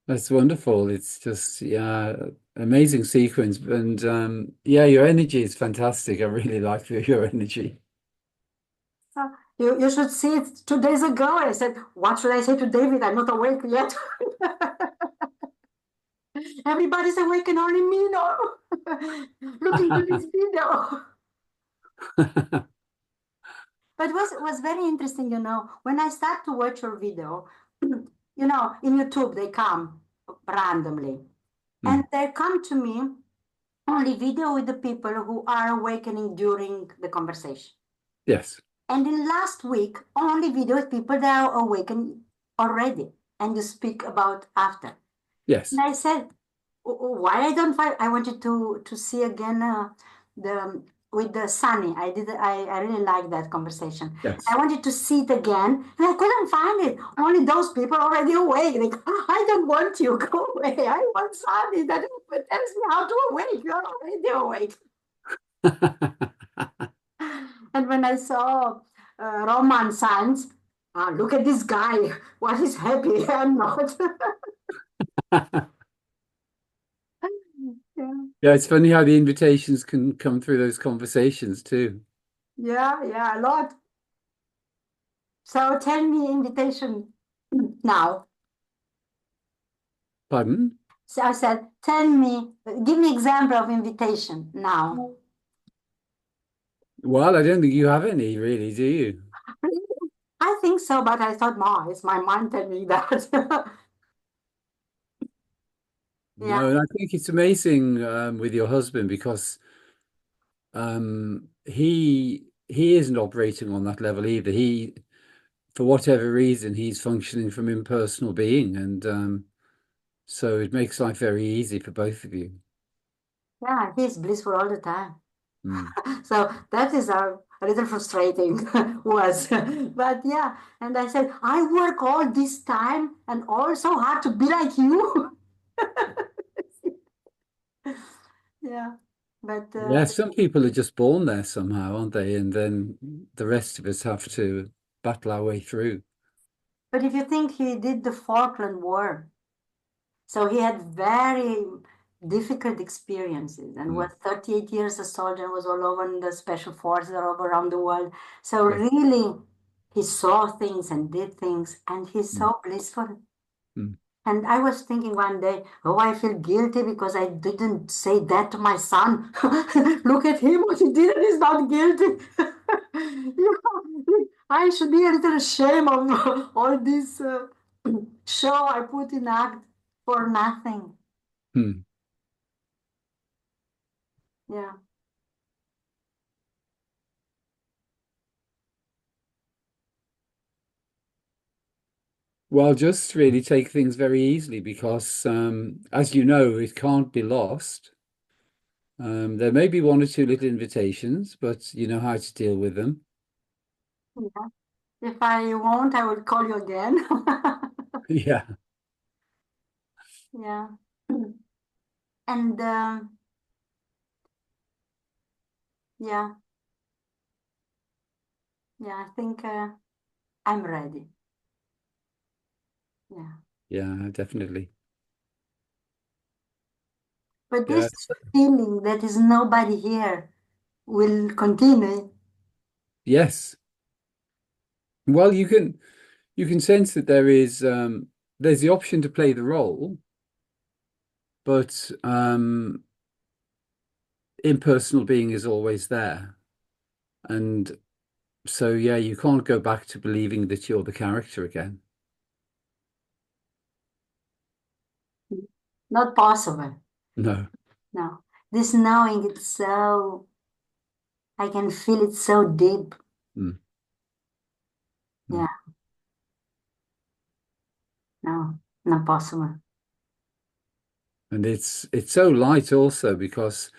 That's wonderful. It's just, yeah, amazing sequence. And yeah, your energy is fantastic. I really like your energy. You should see it 2 days ago. I said, what should I say to David? I'm not awake yet. Everybody's awake and only me, no. Looking to this video. But was very interesting, when I start to watch your video, in YouTube, they come randomly. And Mm. they come to me only video with the people who are awakening during the conversation. Yes, And in last week, only video with people that are awakened already. And you speak about after. And yes, I said, why I don't find, I wanted to see again the with the Sunny. I really like that conversation. I yes. wanted to see it again, and I couldn't find it. Only those people already awake. Like, I don't want you. Go away. I want Sunny that tells me how to awake. You're already awake. And when I saw Roman Sanz, look at this guy. What is happy? I'm not. Yeah. Yeah, it's funny how the invitations can come through those conversations too. Yeah, yeah, a lot. So tell me invitation now. Pardon? So I said, give me example of invitation now. Well, I don't think you have any really, do you? I think so, but I thought, no, it's my mind telling me that. Yeah, No, and I think it's amazing with your husband because he isn't operating on that level either. He, for whatever reason, he's functioning from impersonal being, and so it makes life very easy for both of you. yeah, he's blissful all the time. Mm. So that is a little frustrating was. But yeah, and I said, I work all this time and all so hard to be like you. Yeah, but Yeah, some people are just born there somehow, aren't they? And then the rest of us have to battle our way through. if you think he did the Falkland War, so he had very difficult experiences and Mm. was 38 years a soldier and was all over in the special forces all over around the world. So Yes. really, he saw things and did things, and he's Mm. so blissful. Mm. And I was thinking one day, oh, I feel guilty because I didn't say that to my son. Look at him, what he did, and he's not guilty. I should be a little ashamed of all this show I put in act for nothing. Mm. Yeah. Well, just really take things very easily because, as you know, it can't be lost. There may be one or two little invitations, but you know how to deal with them. Yeah. If I won't, I will call you again. Yeah, Yeah. And yeah, yeah, I think I'm ready. Yeah. yeah, definitely. But this Yes. feeling that is nobody here, will continue. Yes. Well, you can sense that there's the option to play the role, but impersonal being is always there. And so yeah, you can't go back to believing that you're the character again. Not possible. No. No. This knowing it's so, I can feel it so deep. Mm, Yeah, mm. no, not possible. And it's so light also because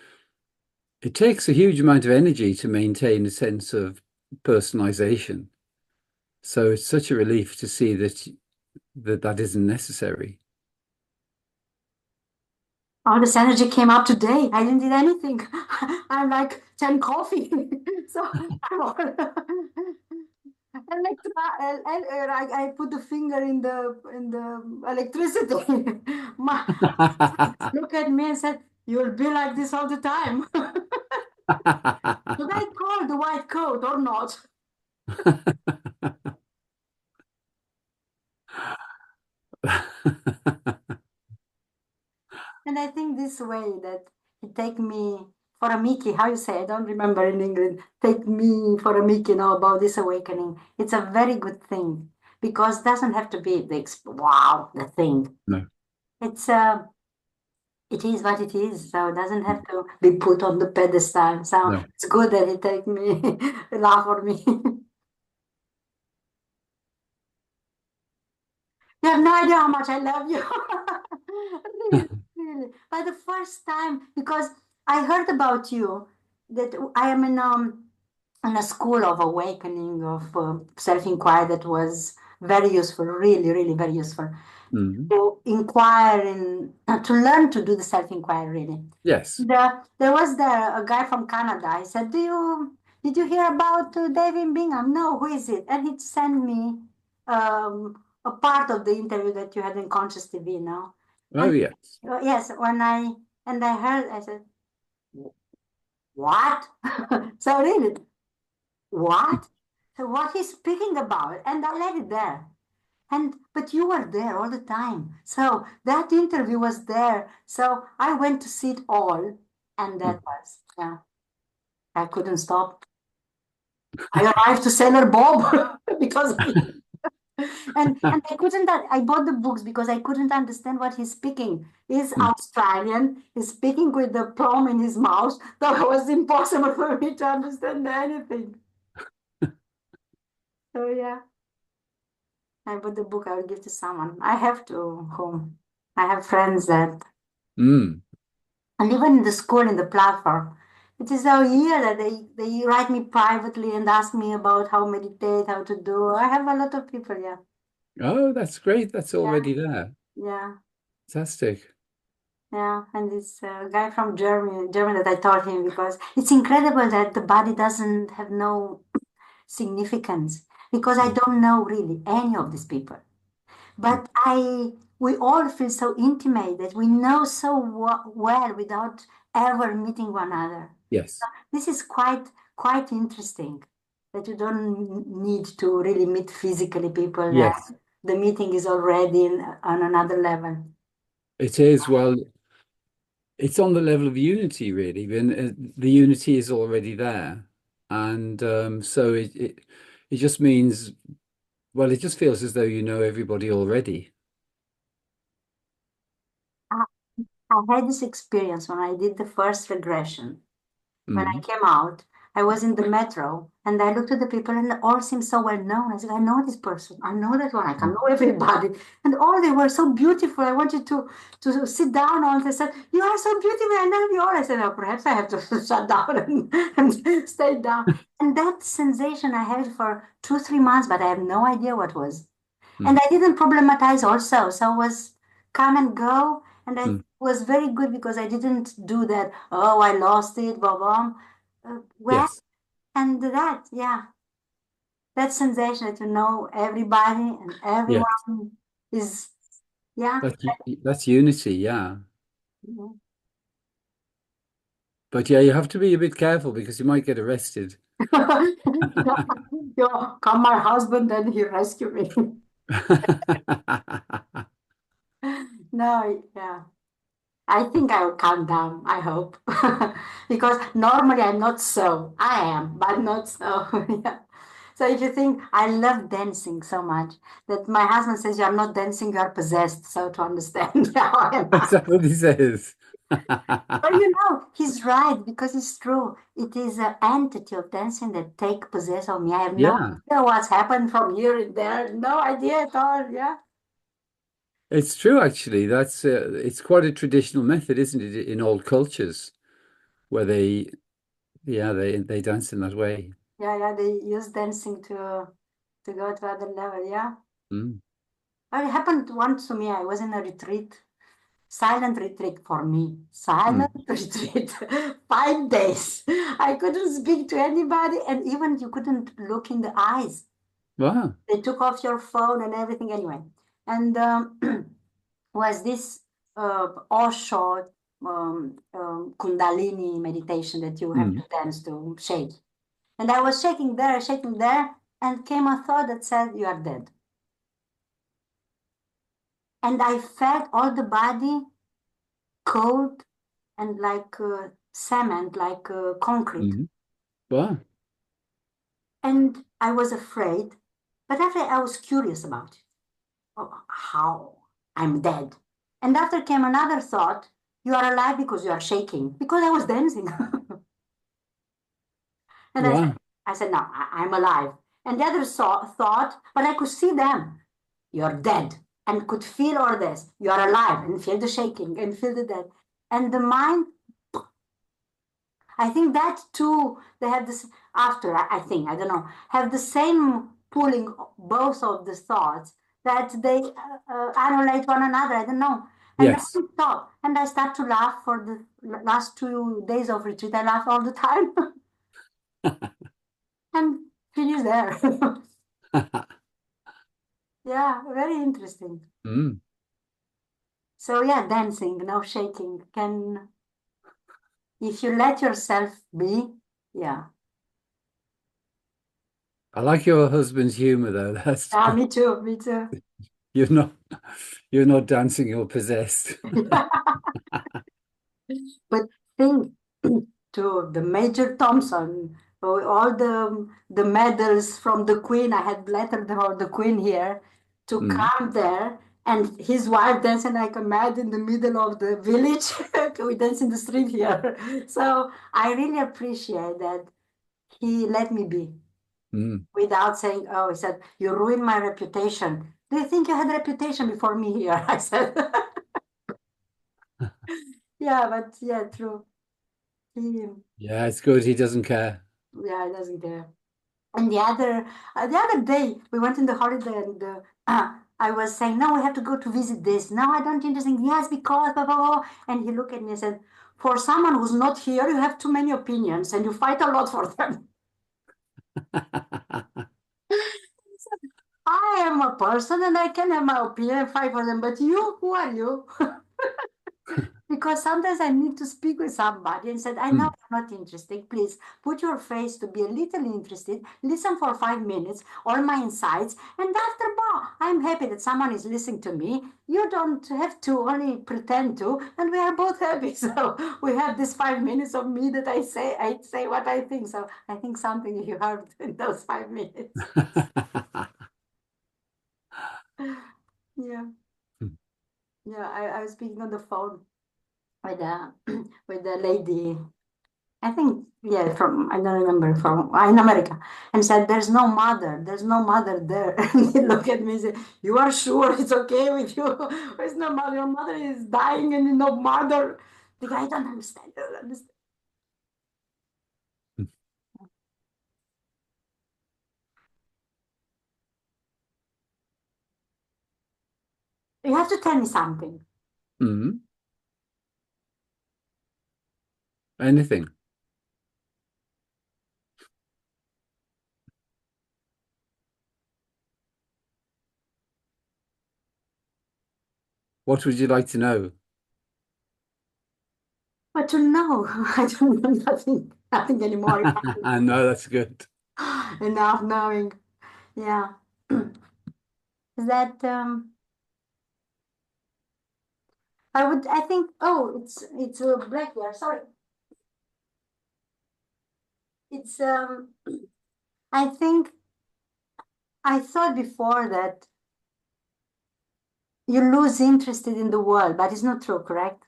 it takes a huge amount of energy to maintain a sense of personalization. So it's such a relief to see that isn't necessary. All this energy came up today. I didn't eat anything. I'm like 10 coffee. So I'm all I put the finger in the electricity. My, look at me and said, "You'll be like this all the time." Should I call the white coat or not? And I think this way that it take me for a Mickey, how you say, I don't remember in England, take me for a Mickey now about this awakening. It's a very good thing because it doesn't have to be wow, the thing. No, It's it is what it is, so it doesn't have to be put on the pedestal. So no. it's good that it take me laugh for me. You have no idea how much I love you. Really, really. By the first time, because I heard about you, that I am in a school of awakening, of self-inquiry that was very useful, really, really very useful. Mm. To inquire and to learn to do the self-inquiry, really. Yes. There was a guy from Canada. I said, did you hear about David Bingham? No, who is it? And he sent me a part of the interview that you had in Conscious TV, now. Oh, And yes. yes, and I heard, I said, what? So really, what? So what he's speaking about? And I let it there. And but you were there all the time. So that interview was there. So I went to see it all. And that Mm. was, yeah, I couldn't stop. I arrived to Sailor Bob because of it. And I couldn't, I bought the books because I couldn't understand what he's speaking. He's Mm. Australian, he's speaking with the plum in his mouth. So it was impossible for me to understand anything. So yeah, I bought the book, I will give to someone. I have to home. I have friends that, Mm. and even in the school, in the platform, it is a year that they write me privately and ask me about how meditate, how to do. I have a lot of people, yeah. Oh, that's great. That's Yeah, already there. yeah. Fantastic. Yeah, and this guy from Germany that I taught him because it's incredible that the body doesn't have no significance because I Mm. don't know really any of these people. Mm. But we all feel so intimate that we know so well without ever meeting one another. Yes. This is quite interesting that you don't need to really meet physically people. That Yes. the meeting is already on another level. It is. Well, it's on the level of unity, really. When the unity is already there, and so it just means, well, it just feels as though you know everybody already. I, I had this experience when I did the first regression. When I Mm. came out, I was in the metro and I looked at the people and they all seemed so well known. I said, I know this person. I know that one. I can Mm. know everybody. And all they were so beautiful. I wanted to sit down on. They said, you are so beautiful. I know you all. I said, oh, perhaps I have to shut down and stay down. And that sensation I had for 2, 3 months, but I have no idea what was. And Mm. I didn't problematize also. So it was come and go. And I Mm. was very good because I didn't do that. Oh, I lost it, blah, blah. Well, Yes. and that, yeah, that sensation that you know everybody and Yes. everyone is, yeah. That's unity. Yeah. Mhm. But yeah, you have to be a bit careful because you might get arrested. Yeah, come my husband and he rescued me. No, yeah. I think I will calm down, I hope. Because normally I'm not so. I am, but not so. Yeah. So if you think I love dancing so much that my husband says you are not dancing, you are possessed. So to understand how I am. Is that what he says? But you know, he's right because it's true. It is an entity of dancing that take possession of me. I have no Yeah, idea what's happened from here and there. No idea at all. Yeah. it's true actually. That's it's quite a traditional method, isn't it, in all cultures where yeah, they dance in that way. Yeah, yeah. They use dancing to go to other level. Yeah. Mm. Well, it happened once to me. I was in a retreat, silent retreat for me. Silent Mm. retreat. 5 days. I couldn't speak to anybody, and even you couldn't look in the eyes. Wow. They took off your phone and everything anyway. And was this Osho Kundalini meditation that you have Mm. to dance to shake. And I was shaking there, and came a thought that said, "You are dead." And I felt all the body cold and like cement, like concrete. Mm. Wow. And I was afraid, but after I was curious about it. Oh, how? I'm dead. And after came another thought, you are alive because you are shaking, because I was dancing. And Wow. I said, no, I'm alive. And the other thought, but I could see them. You're dead. And could feel all this. You are alive and feel the shaking and feel the dead. And the mind, I think that too, they have this, after, I think, I don't know, have the same pulling both of the thoughts that they annihilate one another. I don't know. And then Yes. I stop and I start to laugh for the last 2 days of retreat. I laugh all the time and finish there. Yeah, very interesting. Mm. So yeah, dancing, no shaking. Can, if you let yourself be, yeah. I like your husband's humor though. That's Yeah, me too, me too. you're not you're not dancing, you're possessed. But think to the Major Thompson, all the medals from the Queen. I had lettered for the Queen here to Mm. come there, and his wife dancing like a mad in the middle of the village. We dance in the street here. So I really appreciate that he let me be Mm. without saying, "Oh," he said, "You ruined my reputation." Do you think you had a reputation before me here? I said, "Yeah, but yeah, true." He, Yeah, it's good. He doesn't care. yeah, he doesn't care. And the other day we went in the holiday, and I was saying, "No, we have to go to visit this." "No, I don't interesting." "Yes, because blah, blah, blah." And he looked at me and said, "For someone who's not here, you have too many opinions and you fight a lot for them." I am a person and I can have my opinion and fight for them, but you, who are you? Because sometimes I need to speak with somebody and said, "I know Mm. you're not interested. Please put your face to be a little interested. Listen for 5 minutes, all my insights. And after, bah, I'm happy that someone is listening to me. You don't have to only pretend to, and we are both happy." So we have this 5 minutes of me that I say what I think. So I think something you heard in those 5 minutes. Yeah. Yeah. I was speaking on the phone with a with a lady. I think, yeah, from, I don't remember, from in America, and said, there's no mother there." And he looked at me and said, "You are sure it's okay with you? There's no mother. Your mother is dying and no mother." The guy, "I don't understand. I don't understand." You have to tell me something. Mm. Anything. What would you like to know? But to know, I don't know nothing, nothing anymore. No, that's good. Enough knowing. Yeah. Is that I think, oh, it's black there. Sorry. It's I think I thought before that you lose interest in the world, but it's not true, correct?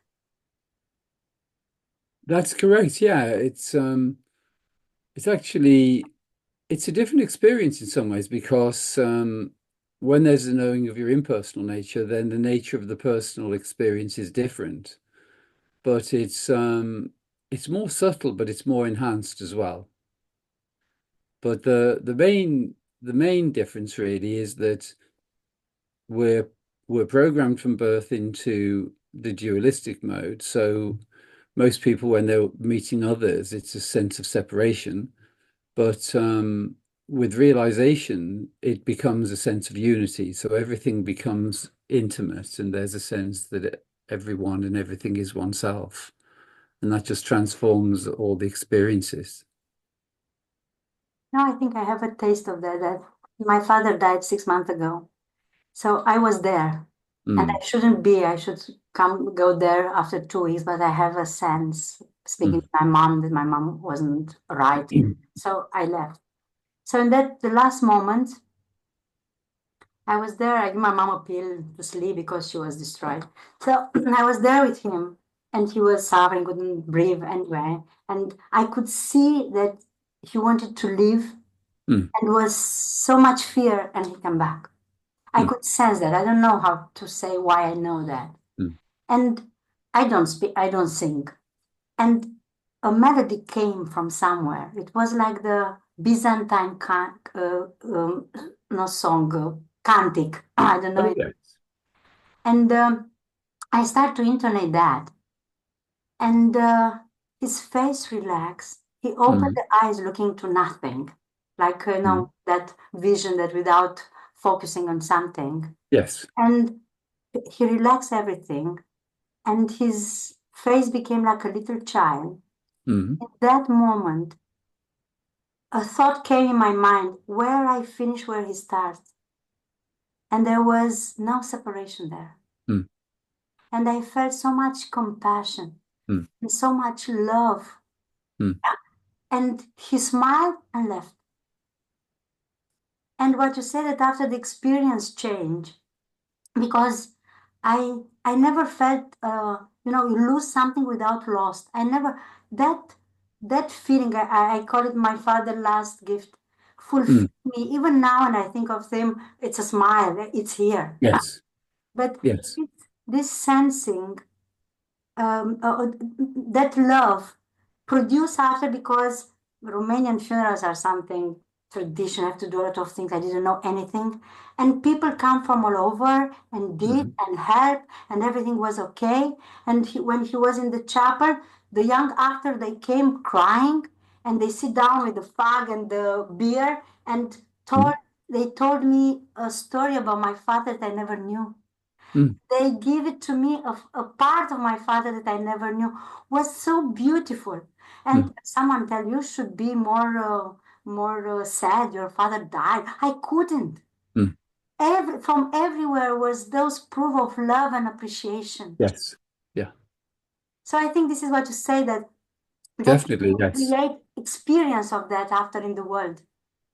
That's correct. Yeah, it's actually it's a different experience in some ways because when there's a knowing of your impersonal nature, then the nature of the personal experience is different. But it's more subtle, but it's more enhanced as well. But the main difference really is that we're we're programmed from birth into the dualistic mode. So most people, when they're meeting others, it's a sense of separation. But with realization, it becomes a sense of unity. So everything becomes intimate, and there's a sense that everyone and everything is oneself. And that just transforms all the experiences. Now I think I have a taste of that. That my father died 6 months ago, so I was there, and Mm, I shouldn't be. I should come go there after 2 weeks, but I have a sense speaking mm, to my mom that my mom wasn't right, mm, so I left. So in that the last moment, I was there. I gave my mom a pill to sleep because she was destroyed. So I was there with him, and he was suffering, couldn't breathe anyway, and I could see that he wanted to leave mm, and was so much fear, and he came back. I mm, could sense that. I don't know how to say why I know that. mm. And I don't speak, I don't sing. And a melody came from somewhere. It was like the Byzantine no song, cantic. I don't know Oh, it. yes. And I start to intonate that. And his face relaxed. He opened Mm, the eyes looking to nothing, like, mm. that vision that without focusing on something. Yes. And he relaxed everything, and his face became like a little child. Mm, In that moment, a thought came in my mind where I finish where he starts, and there was no separation there. mm, And I felt so much compassion mm, and so much love. mm, And he smiled and left. And what you said that after the experience change, because I never felt you lose something without lost. I never that feeling I call it my father last gift mm. fulfilled me. Even now when I think of them, it's a smile. It's here. Yes. But Yes. this sensing that love produced after, because Romanian funerals are something tradition. I have to do a lot of things. I didn't know anything. And people come from all over and did Mm, and helped, and everything was okay. And when he was in the chapel, the young actor, they came crying, and they sit down with the fag and the beer and mm, they told me a story about my father that I never knew. mm, They give it to me of a part of my father that I never knew was so beautiful. mm, And someone tell you should be more sad. Your father died. I couldn't. mm. From everywhere was those proof of love and appreciation. Yes. Yeah. So I think this is what you say that Definitely. you Yes. create experience of that after in the world.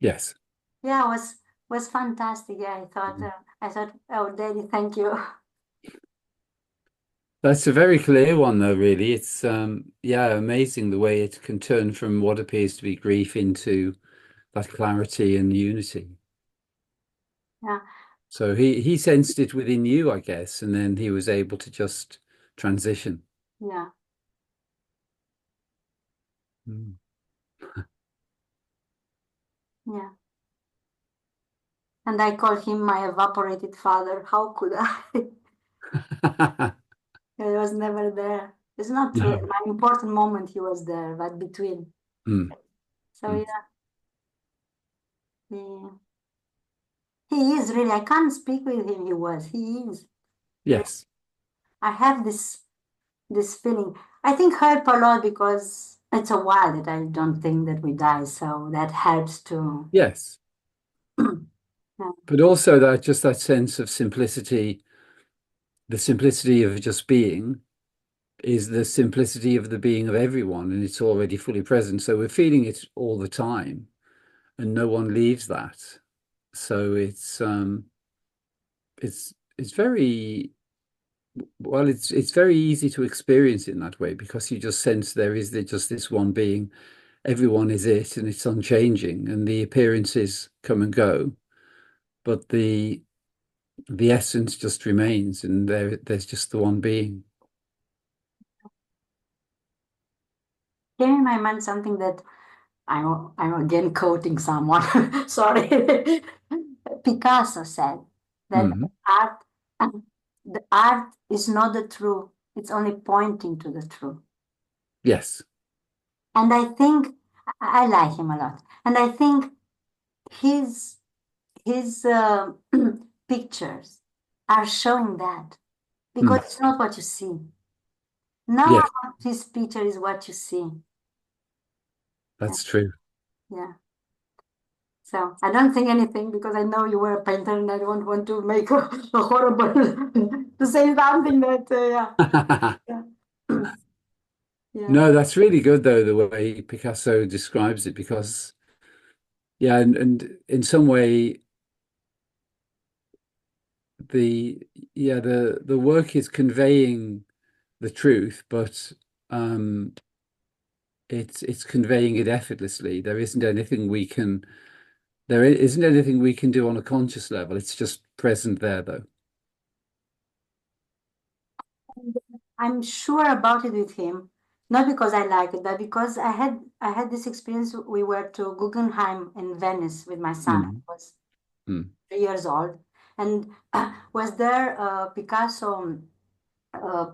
Yes. Yeah, was fantastic. Yeah, I thought, oh, Daddy, thank you. That's a very clear one, though, really. It's yeah, amazing the way it can turn from what appears to be grief into that clarity and unity. Yeah, So he sensed it within you, I guess, and then he was able to just transition. yeah, Mm. yeah. And I call him my evaporated father. How could I? He was never there. It's not true. No. My important moment, he was there, but between. Mm, So mm. yeah, he is really. I can't speak with him. He was. He is. Really. Yes. I have this. this feeling. I think help a lot because it's a while that I don't think that we die, so that helps to. Yes. Yeah. But also that just that sense of simplicity, the simplicity of just being is the simplicity of the being of everyone, and it's already fully present. So we're feeling it all the time, and no one leaves that. So it's very well, it's very easy to experience in that way because you just sense there is just this one being. Everyone is it, and it's unchanging, and the appearances come and go, but the essence just remains, and there's just the one being. Came in my mind something that I'm again quoting someone. Sorry. Picasso said that Mhm. art the art is not the truth. It's only pointing to the truth. Yes. And I think I like him a lot. And I think his his pictures are showing that because Mm. it's not what you see. No Yes, artist's picture is what you see. Yeah. that's true. Yeah. So I don't think anything because I know you were a painter and I don't want to make a horrible to say something that yeah yeah yeah. No, that's really good though, the way Picasso describes it, because yeah, and in some way the yeah, the work is conveying the truth, but um it's conveying it effortlessly. There isn't anything we can do on a conscious level. It's just present there though. I'm sure about it with him, not because I like it, but because I had this experience. We were to Guggenheim in Venice with my son. Mm, I was mm, 3 years old, and was there Picasso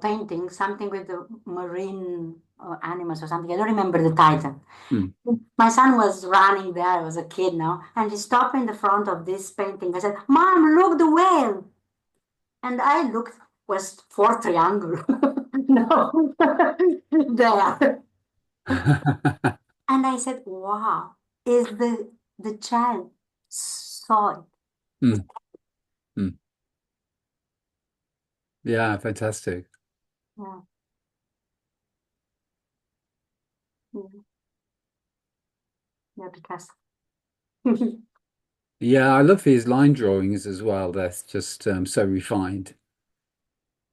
painting something with the marine animals or something. I don't remember the title. mm. My son was running there. I was a kid now, and he stopped in the front of this painting. I said, "Mom, look the whale!" And I looked, was four triangle. No, there. And I said, "Wow, is the child saw it?" Mm, mm. Yeah, fantastic. Yeah, yeah, yeah, because Yeah, I love his line drawings as well. That's just so refined,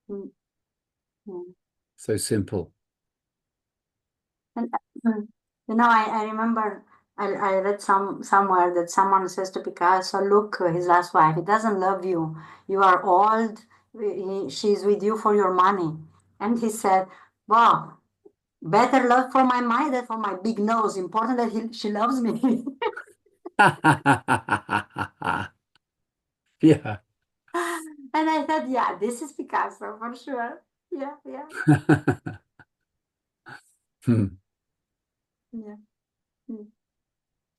Mm, mm. so simple. And I remember I read somewhere that someone says to Picasso, "Look, his last wife, he doesn't love you. You are old. She's with you for your money." And he said, "Wow, better love for my mind than for my big nose. Important that she loves me." Yeah. And I said, "Yeah, this is Picasso for sure. Yeah, yeah, Hmm. yeah." Mm.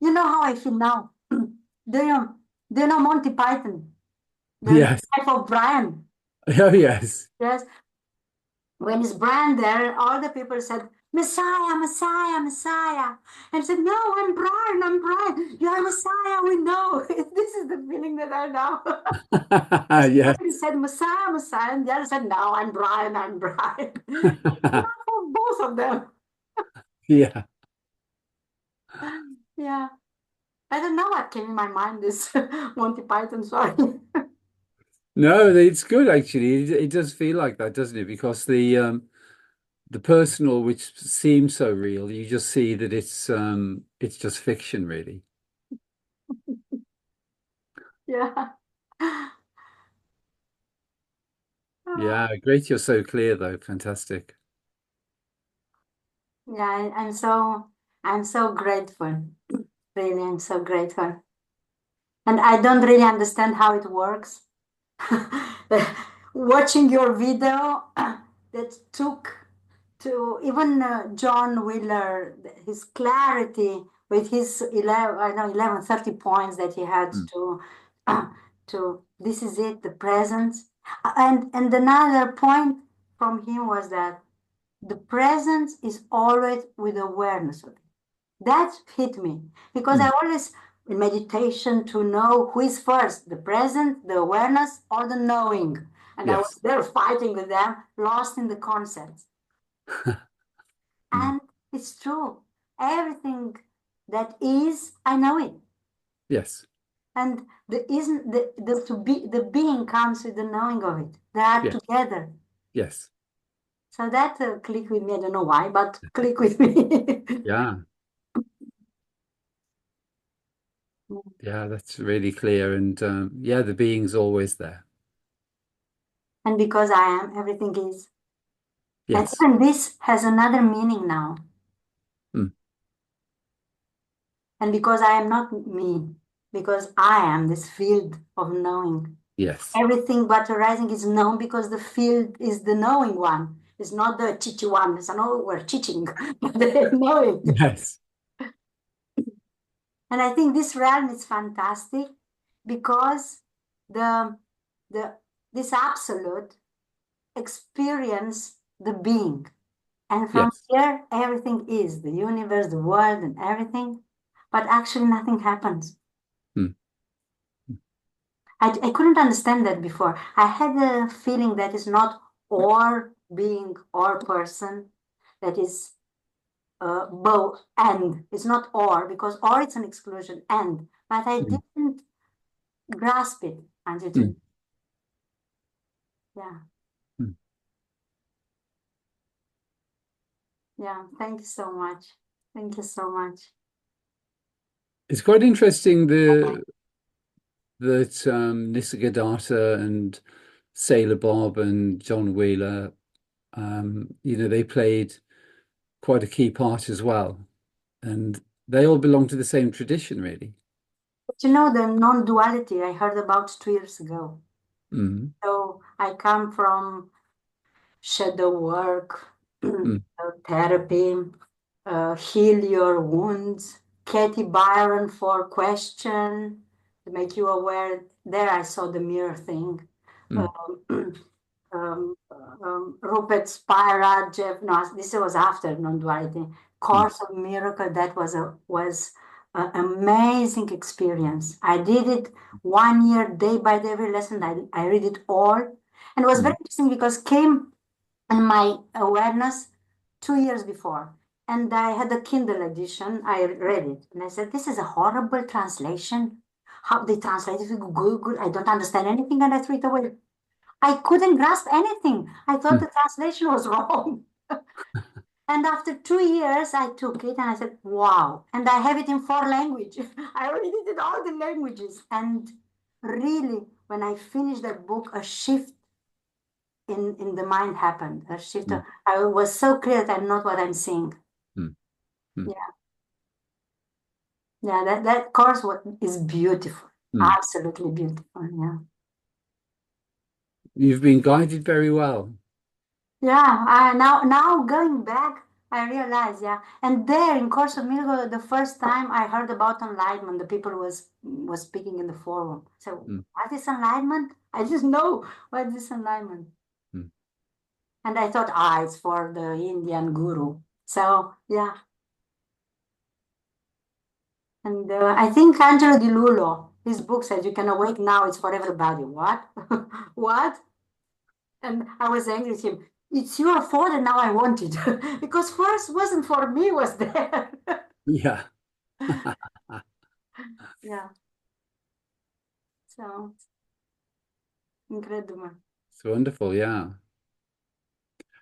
You know how I feel now? Do you know Monty Python? The Yes. life of Brian. Oh, yes. Yes. When it's Brian there, all the people said, "Messiah, Messiah, Messiah." And I said, "No, I'm Brian, I'm Brian. You are Messiah, we know." This is the feeling that I now. Somebody Yes. said, "Messiah, Messiah," and the other said, "No, I'm Brian, I'm Brian." Enough of both of them. Yeah. Yeah. I don't know what came in my mind, this Monty Python, sorry. No, it's good actually. It does feel like that, doesn't it? Because the personal, which seems so real, you just see that it's just fiction, really. Yeah. Yeah, great. You're so clear though. Fantastic. Yeah, I'm so grateful. Really, I'm so grateful. And I don't really understand how it works. Watching your video that took to even John Wheeler, his clarity with his 11, I know 11, 30 points that he had Mm. to this is it, the presence. And another point from him was that. The presence is always with awareness of it. That hit me because I Mm. always, in meditation, to know who is first, the present, the awareness, or the knowing. And I was Yes. there fighting with them, lost in the concepts. Mm. And it's true. Everything that is, I know it. Yes. And the isn't the to be the being comes with the knowing of it. They are Yes. together. Yes. So that clicked with me. I don't know why, but click with me. Yeah. Yeah, that's really clear. And yeah, the being's always there. And because I am, everything is. And Yes. even this has another meaning now. Mm. And because I am not me, because I am this field of knowing. Yes. Everything but arising is known because the field is the knowing one. It's not the chichi one. It's not we're teaching, but the knowing. Yes. And I think this realm is fantastic because the the this absolute experience the being. And from Yes. here everything is the universe, the world, and everything. But actually nothing happens. Mm. I couldn't understand that before. I had a feeling that is not or being or person, that is both and. It's not or because or it's an exclusion and. But I Mm. didn't grasp it until Mm. today. Yeah, Mm. yeah. Thank you so much. Thank you so much. It's quite interesting that Nisargadatta and Sailor Bob and John Wheeler, they played quite a key part as well. And they all belong to the same tradition, really. But you know the non-duality I heard about 2 years ago. Mm. So I come from shadow work, Mm. therapy, heal your wounds. Katie Byron for question to make you aware. There I saw the mirror thing. Mm. Um, Rupert Spira, Jeff. No, this was after non-duality. Mm. Course of Miracle. That was an amazing experience. I did it 1 year, day by day, every lesson. I read it all, and it was very Mm. interesting because came and my awareness 2 years before. And I had a Kindle edition. I read it and I said, this is a horrible translation. How they translated it, Google. I don't understand anything. And I threw it away. I couldn't grasp anything. I thought Mm. the translation was wrong. And after 2 years, I took it and I said, wow. And I have it in 4 languages. I read it in all the languages. And really, when I finished that book, a shift in the mind happened. A shift. Mm. I was so clear that I'm not what I'm seeing. Mm. Mm. Yeah, yeah. That course is beautiful, Mm. absolutely beautiful. Yeah, You've been guided very well. yeah. Now going back, I realize. Yeah, and there in Course of Miracle, the first time I heard about enlightenment, the people was speaking in the forum. So Mm. what is enlightenment? I just know what is enlightenment, Mm. and I thought, it's for the Indian guru. So yeah. And I think Angelo Di Lullo, his book says you can awake now, it's for everybody. What? What? And I was angry with him. It's your fault and now I want it. Because first wasn't for me, was there. Yeah. Yeah. So incredible. It's wonderful. Yeah.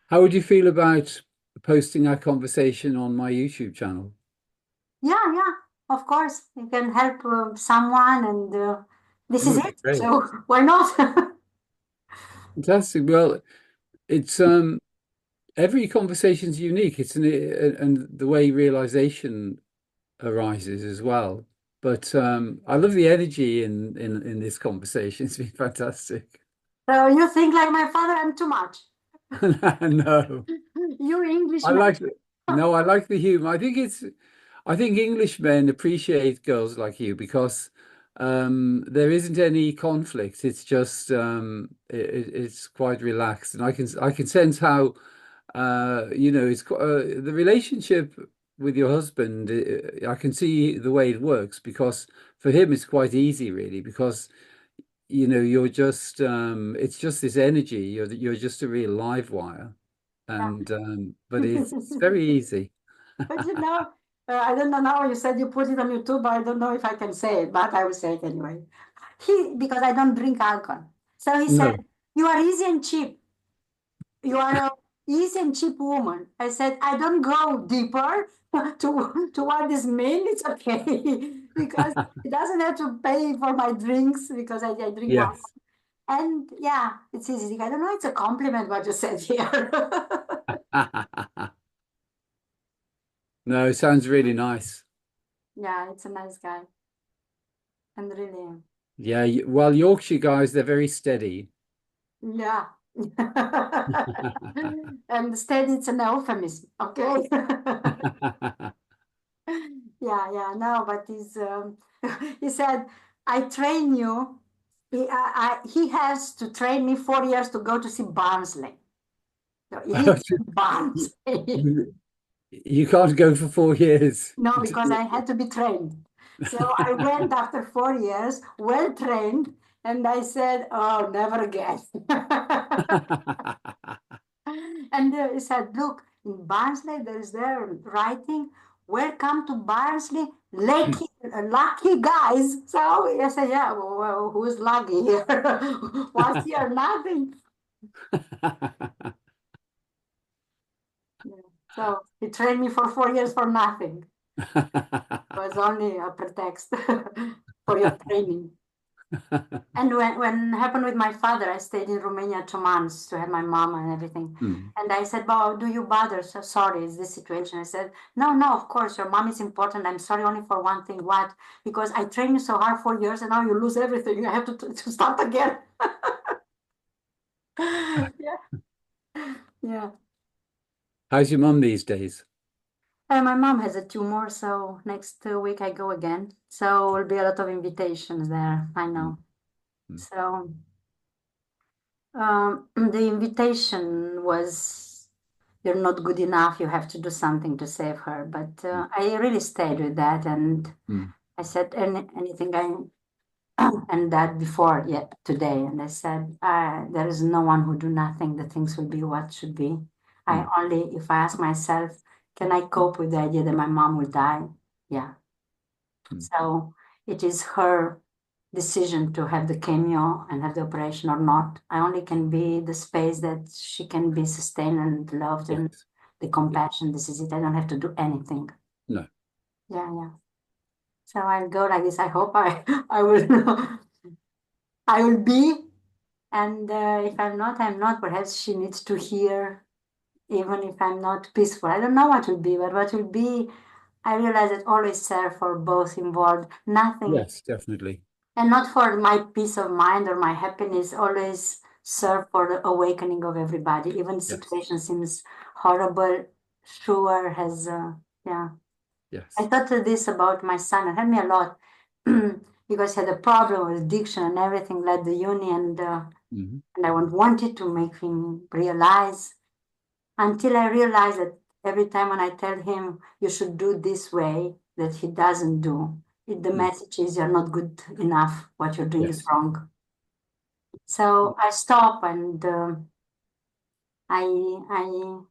How would you feel about posting our conversation on my YouTube channel? Yeah, yeah. Of course, you can help someone and this That is would be it. great. So why not? Fantastic. Well, it's every conversation's unique. It's and the way realization arises as well. But I love the energy in this conversation. It's been fantastic. So you think like my father, I'm too much. No, You I Englishman. like no, I like the humor. I think Englishmen appreciate girls like you because there isn't any conflict. It's just it's quite relaxed, and I can sense how the relationship with your husband. I can see the way it works because for him it's quite easy, really, because you're just it's just this energy. You're just a real live wire, and but it's very easy. But I don't know now. You said you put it on YouTube. I don't know if I can say it, but I will say it anyway. Because I don't drink alcohol. So he said, No. "You are easy and cheap. You are a easy and cheap woman." I said, "I don't go deeper to what this means. It's okay because it doesn't have to pay for my drinks because I drink wine. Yes. And yeah, it's easy. I don't know. It's a compliment what you said here." No, it sounds really nice. Yeah, it's a nice guy and really, Yeah, well, Yorkshire guys, they're very steady. yeah. And instead, it's an euphemism. Okay. Yeah, yeah, no, but he said, "I train you." He has to train me 4 years to go to see Barnsley. So he Barnsley. You can't go for 4 years. No, because I had to be trained. So I went after 4 years, well trained, and I said, "Oh, never again." And he said, "Look, in Barnsley, there is there writing, 'Welcome to Barnsley, lucky guys.'" So I said, "Yeah, well, who's lucky here?" What's here? Nothing. Yeah. So he trained me for 4 years for nothing. It was only a pretext for your training. And when it happened with my father, I stayed in Romania 2 months to have my mom and everything. Mm. And I said, "Well, do you bother? So sorry, is this situation?" I said, "No, no, of course, your mom is important. I'm sorry only for one thing." "What?" "Because I trained you so hard 4 years and now you lose everything. I have to start again." Yeah, yeah. How's your mum these days? And my mom has a tumor, so next week I go again. So will be a lot of invitations there, I Mm, know. mm, So the invitation was, "You're not good enough. You have to do something to save her." But mm, I really stayed with that, and mm, I said anything I and that before yet today, and I said there is no one who do nothing. The things will be what should be. I mm, only if I ask myself, can I cope with the idea that my mom will die? Yeah. mm. So it is her decision to have the chemo and have the operation or not. I only can be the space that she can be sustained and loved and Yes. the Yeah. compassion. This is it. I don't have to do anything. No. Yeah, yeah. So I'll go like this. I hope I will I will be. And if I'm not, I'm not. Perhaps she needs to hear, even if I'm not peaceful. I don't know what will be, but what will be, I realize it always serve for both involved. Nothing. Yes, definitely. And not for my peace of mind or my happiness, always serve for the awakening of everybody. Even the Yes. situation seems horrible, sure has, yeah. I Yes. thought this about my son. It helped me a lot because he had a problem with addiction and everything, led the uni, Hmm. and I wanted to make him realize until I realized that every time when I tell him you should do this way, that he doesn't do. The Mm. message is you're not good enough. What you're doing is Yes. wrong. So I stopped and I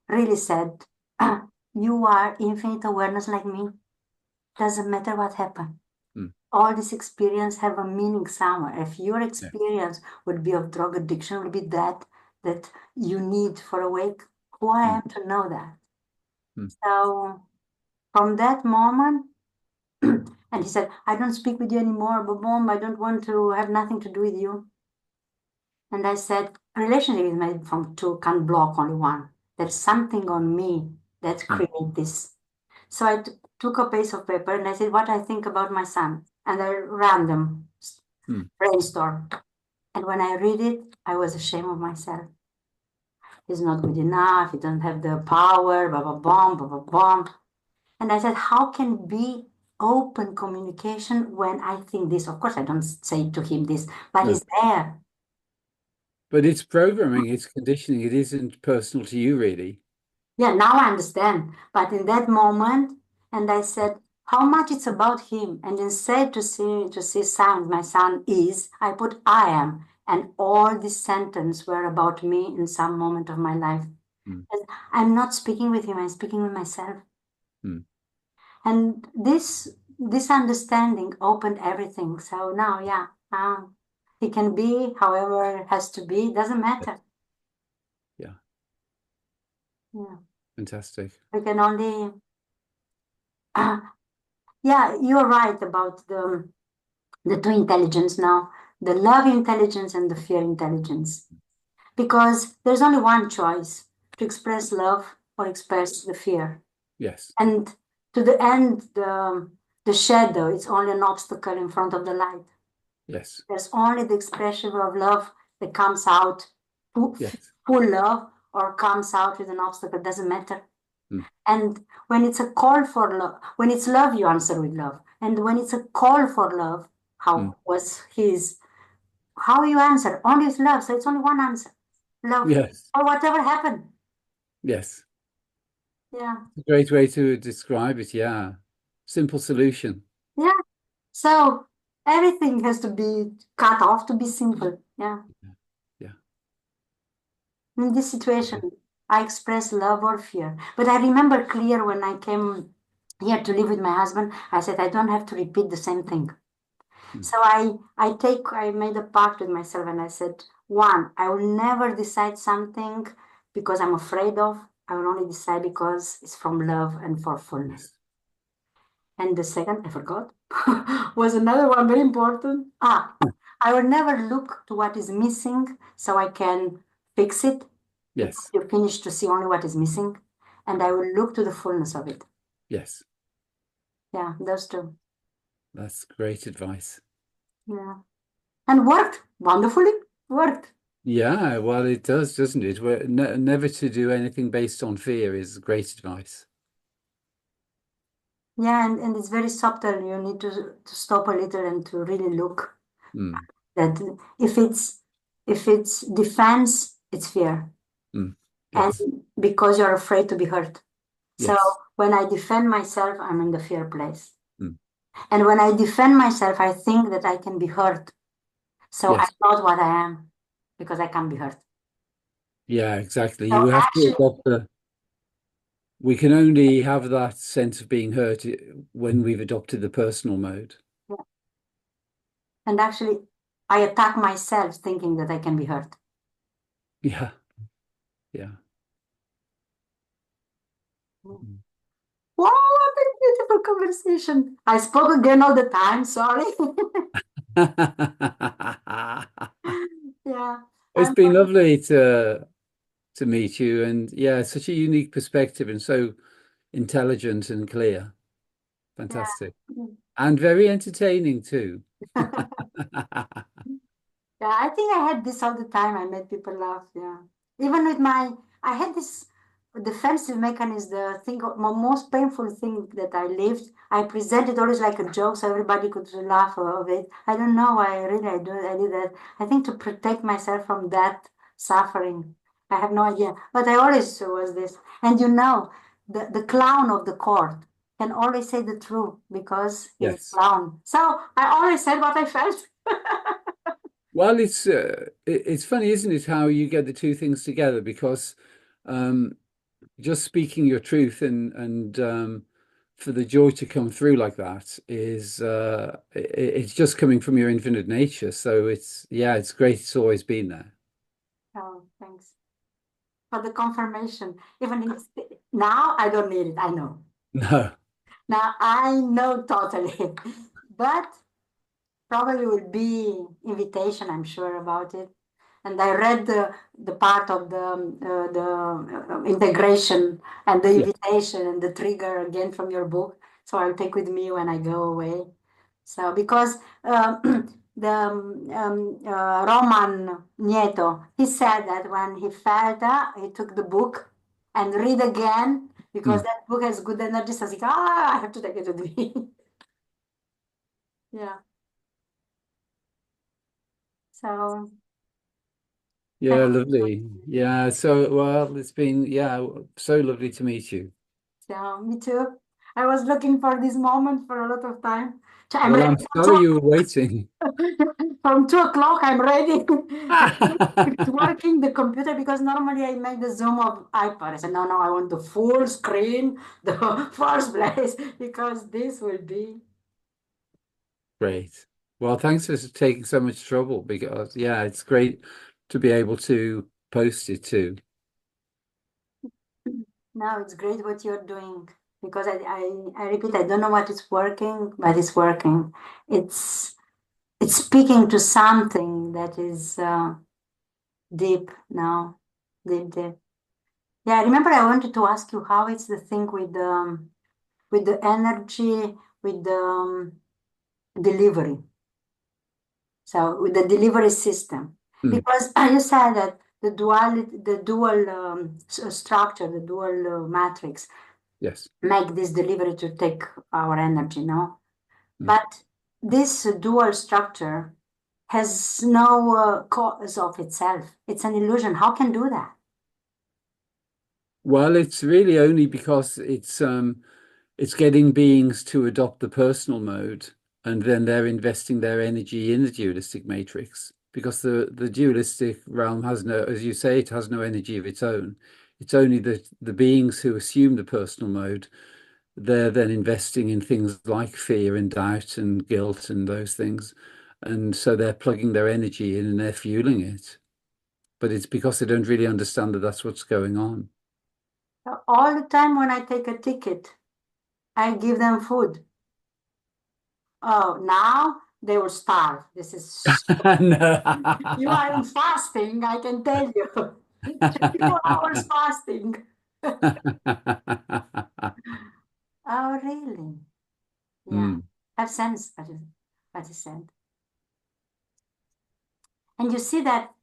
really said, "You are infinite awareness like me. Doesn't matter what happened. Mm. All this experience have a meaning somewhere. If your Yeah. experience would be of drug addiction, would be that you need for awake. Who I Mm. am to know that." Mm. So from that moment, and he said, "I don't speak with you anymore, but mom, I don't want to have nothing to do with you." And I said, "A relationship is made from two, can't block only one. There's something on me that Mm. creates this." So I took a piece of paper and I said, "What I think about my son." And I random Mm. brainstorm. And when I read it, I was ashamed of myself. He's not good enough. He doesn't have the power, blah, blah, blah, blah, blah, blah. And I said, how can be open communication when I think this? Of course, I don't say to him this, but No. it's there. But it's programming, it's conditioning. It isn't personal to you, really. Yeah, now I understand. But in that moment, and I said, how much it's about him. And instead to see son, my son is, I put I am. And all this sentence were about me in some moment of my life. Mm. And I'm not speaking with him, I'm speaking with myself. Mm. And this understanding opened everything. So now, yeah, he can be however it has to be, doesn't Yes. matter. Yeah. Yeah. Fantastic. We can only yeah, you're right about the two intelligence now, the love intelligence and the fear intelligence. Because there's only one choice to express love or express the fear. Yes. And to the end, the shadow is only an obstacle in front of the light. Yes. There's only the expression of love that comes out full, Yes. full love or comes out with an obstacle, doesn't matter. Mm. And when it's a call for love, when it's love, you answer with love. And when it's a call for love, Mm. how was his, how you answer? Only with love. So it's only one answer, love, Yes. or whatever happened. Yes. Yeah. A great way to describe it. Yeah. Simple solution. Yeah. So everything has to be cut off to be simple. Yeah. Yeah. Yeah. In this situation, Okay. I express love or fear. But I remember clear when I came here to live with my husband, I said, I don't have to repeat the same thing. Mm. So I made a pact with myself and I said, one, I will never decide something because I'm afraid of. I will only decide because it's from love and for fullness. Yes. And the second, I forgot, was another one very important. I will never look to what is missing so I can fix it because Yes. you finish to see only what is missing. And I will look to the fullness of it. Yes. Yeah, those two. That's great advice. Yeah. And worked wonderfully. Worked. Yeah, well, it does, doesn't it? Never to do anything based on fear is great advice. Yeah, and it's very subtle. You need to stop a little and to really look Mm. that if it's defense, it's fear. Mm. And Yes. because you're afraid to be hurt. So Yes. when I defend myself, I'm in the fear place. Mm. And when I defend myself, I think that I can be hurt. So I'm Yes. not what I am because I can be hurt. Yeah, exactly. So You have to actually, adopt we can only have that sense of being hurt when we've adopted the personal mode. yeah. And actually, I attack myself thinking that I can be hurt. Yeah. Yeah. Mm. Wow, what a beautiful conversation. I spoke again all the time, sorry. Yeah, It's I'm been lovely to meet you, and yeah, such a unique perspective and so intelligent and clear. Fantastic. yeah. And very entertaining too. Yeah, I think I had this all the time. I made people laugh. Yeah. Even with I had this defensive mechanism, the thing, most painful thing that I lived. I presented always like a joke so everybody could laugh of it. I don't know why I did that. I think to protect myself from that suffering. I have no idea. But I always was this. And the clown of the court can always say the truth because he's a Yes. clown. So I always said what I felt. Well, it's funny, isn't it, how you get the two things together because um, just speaking your truth and for the joy to come through like that is it's just coming from your infinite nature. So it's yeah, it's great. It's always been there. Oh, thanks for the confirmation. Even if now I don't need it, I know. No. Now I know totally. But probably will be invitation, I'm sure about it. And I read the part of the integration and the Yeah. invitation and the trigger again from your book. So I'll take with me when I go away. So because Roman Nieto, he said that when he felt he took the book and read again because Mm. that book has good energy. So he's like, I have to take it with me. Yeah. So Yeah, lovely. Yeah, so well, it's been yeah, so lovely to meet you. Yeah, me too. I was looking for this moment for a lot of time. So I'm Well, ready I'm for sorry you were waiting. from 2 o'clock. I'm ready. It's working the computer because normally I make the zoom of iPad. I said, no, no, I want the full screen, the first place, because this will be. Great. Well, thanks for taking so much trouble because yeah, it's great to be able to post it too. No, it's great what you're doing because I repeat, I don't know what is working, but it's working. It's it's speaking to something that is deep now, deep, deep. Yeah, I remember I wanted to ask you how it's the thing with the energy, with the delivery. So with the delivery system, Mm, because you said that the dual structure, the dual matrix, yes. make this delivery to take our energy, no? Mm. But this dual structure has no cause of itself. It's an illusion. How can do that? Well, it's really only because it's getting beings to adopt the personal mode, and then they're investing their energy in the dualistic matrix because the dualistic realm has no, as you say, it has no energy of its own. It's only the beings who assume the personal mode. They're then investing in things like fear and doubt and guilt and those things, and so they're plugging their energy in and they're fueling it. But it's because they don't really understand that that's what's going on. All the time when I take a ticket, I give them food. Oh, now they will starve. This is you are in fasting, I can tell you. 24 hours fasting. Oh, really? Yeah. Mm, Have sense what is said. And you see that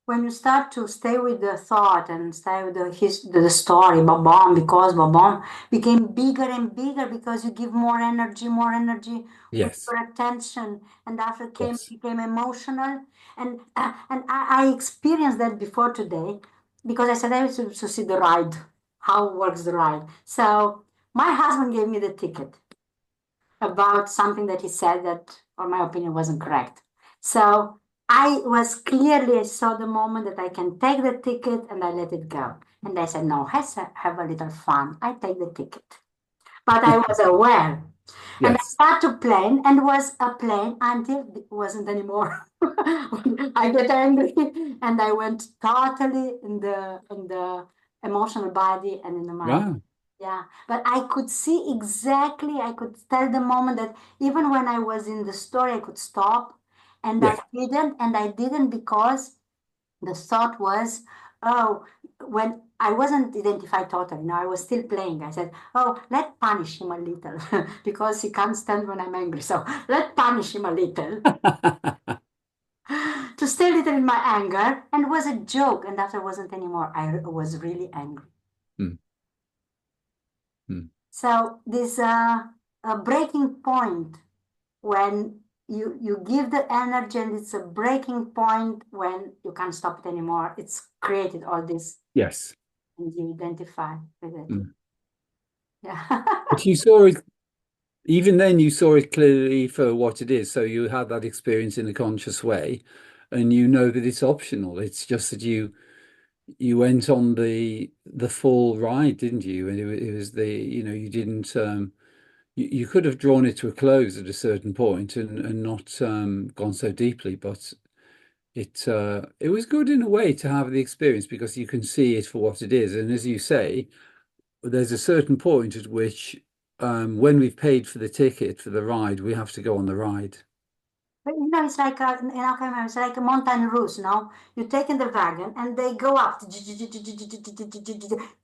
when you start to stay with the thought and stay with the story, Babam, because Babam became bigger and bigger because you give more energy with yes, your attention, and after came yes. became emotional, and I experienced that before today because I said I was to see the ride, how works the ride. So my husband gave me the ticket about something that he said that, or my opinion, wasn't correct. So I saw the moment that I can take the ticket and I let it go. And I said, no, have a little fun. I take the ticket. But I was aware. And I Yes. started to plane and was a plane until it wasn't anymore. I get angry and I went totally in the emotional body and in the mind. Wow. Yeah, but I could see exactly, I could tell the moment that even when I was in the story, I could stop. Yes. And I didn't because the thought was, oh, when I wasn't identified totally, no, I was still playing. I said, oh, let's punish him a little because he can't stand when I'm angry. So let's punish him a little to stay a little in my anger. And it was a joke. And after it wasn't anymore, I was really angry. Mm, mm. So this a breaking point when you give the energy and it's a breaking point when you can't stop it anymore. It's created all this Yes. and you identify with it. Mm. Yeah. But you saw it, even then, you saw it clearly for what it is. So you had that experience in a conscious way, and you know that it's optional. It's just that you went on the full ride, didn't you? And it was the, you didn't you could have drawn it to a close at a certain point and not gone so deeply, but it was good in a way to have the experience because you can see it for what it is. And as you say, there's a certain point at which when we've paid for the ticket for the ride, we have to go on the ride. But it's like it's like a mountain route, no? You take in the wagon and they go up.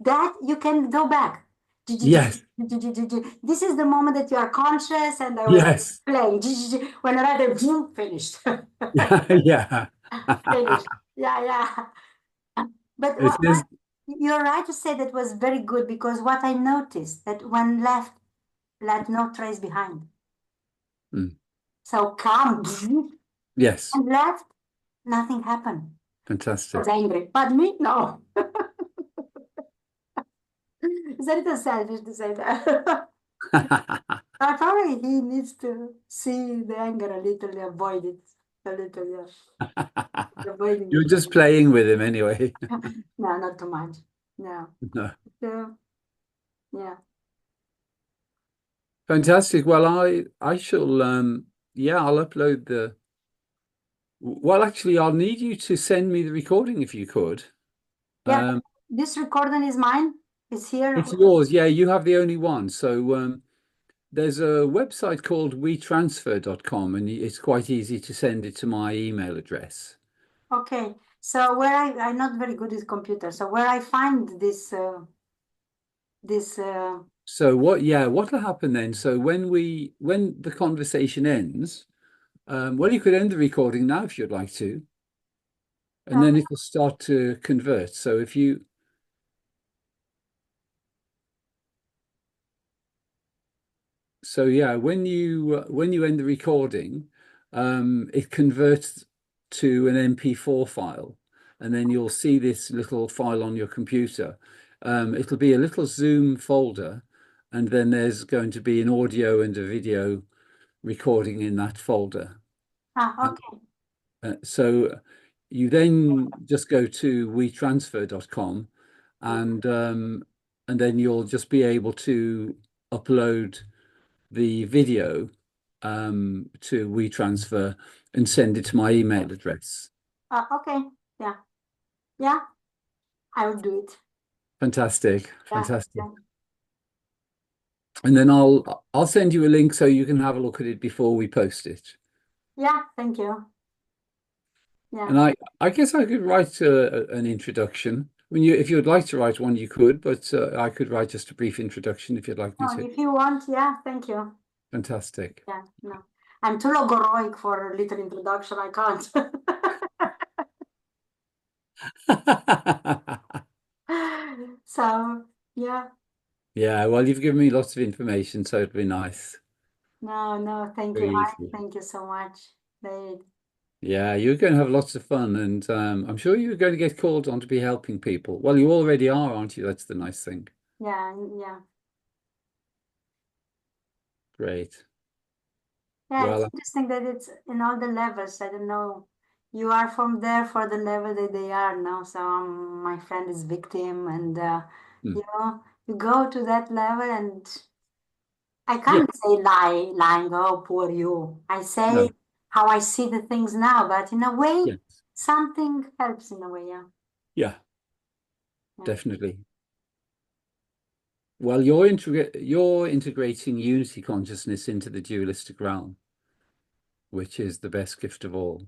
That you can go back. Yes, This is the moment that you are conscious, and I was yes, playing. When I read it, finished. yeah, yeah. Finished. Yeah, yeah. But It what is. you're right to say that was very good because what I noticed that when left no trace behind. Mm, So come yes, and left, nothing happened. Was Fantastic. angry. But me, no. It's a little selfish to say that. But probably he needs to see the anger a little, avoid it a little, yeah. Avoiding You're it. just playing with him anyway. No, not too much. No. No. So, yeah. Fantastic. Well, I shall yeah, I'll upload the well, actually, I'll need you to send me the recording if you could. Yeah, Um, this recording is mine. It's here. it's yours. Yeah, you have the only one. So there's a website called wetransfer.com and it's quite easy to send it to my email address. Okay. So where I'm not very good with computer. So where I find this So what'll happen then? So when the conversation ends, well, you could end the recording now if you'd like to, and uh, then it'll start to convert. So if you So yeah, when you end the recording, it converts to an MP4 file, and then you'll see this little file on your computer. It'll be a little Zoom folder, and then there's going to be an audio and a video recording in that folder. okay. So you then just go to wetransfer.com, and then you'll just be able to upload the video to WeTransfer and send it to my email address. Okay. Yeah. Yeah. I will do it. Fantastic, Yeah. fantastic. Yeah. And then I'll send you a link so you can have a look at it before we post it. Yeah. Thank you. Yeah. And I guess I could write an introduction. When you if you'd like to write one, you could, but I could write just a brief introduction if you'd like me Oh, to. if you want, yeah. Thank you. Fantastic. Yeah. No. I'm too logoroic for a little introduction. I can't. So, yeah. Yeah, well, you've given me lots of information, so it'll be nice. No, no. Thank you. Very I easy. thank you so much, David. Yeah, you're going to have lots of fun, and I'm sure you're going to get called on to be helping people. Well, you already are, aren't you? That's the nice thing. Yeah. Yeah. Great. Yeah, it's Well, interesting that it's in all the levels. I don't know. You are from there for the level that they are now. So my friend is victim, and mm, you go to that level, and I yeah, can't say lying. Oh, poor you. I say no, how I see the things now, but in a way, yeah, something helps in a way. Yeah, yeah, yeah. definitely. Well, you're integrating unity consciousness into the dualistic realm, which is the best gift of all.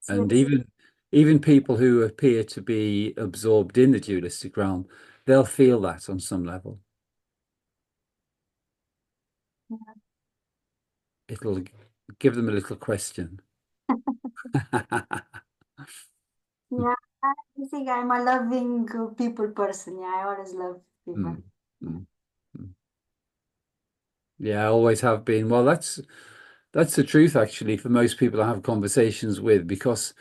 And Seriously. even people who appear to be absorbed in the dualistic realm, they'll feel that on some level. It'll give them a little question. Yeah, I think I'm a loving people person. Yeah, I always love people. Mm, mm, mm. Yeah, I always have been. Well, that's the truth actually for most people I have conversations with because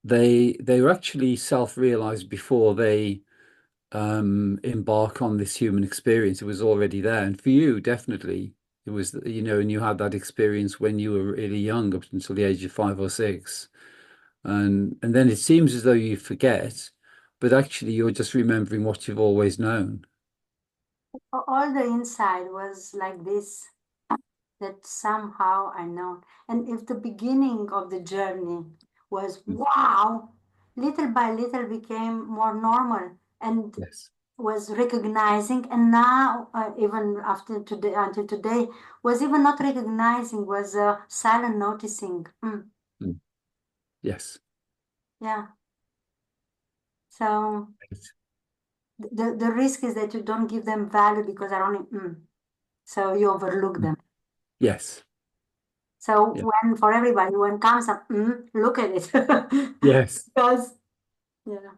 they were actually self-realized before they embark on this human experience. It was already there. And for you, definitely it was, and you had that experience when you were really young, up until the age of 5 or 6. And then it seems as though you forget, but actually you're just remembering what you've always known. All the inside was like this, that somehow I know. And if the beginning of the journey was Mm, wow, little by little became more normal and yes. was recognizing. And now, even after today, until today, was even not recognizing, was silent noticing. Mm, yes. Yeah. So the risk is that you don't give them value because I only, so you overlook Mm, them. yes. So Yeah. when for everybody, when comes up, look at it. Yes. Because, yeah,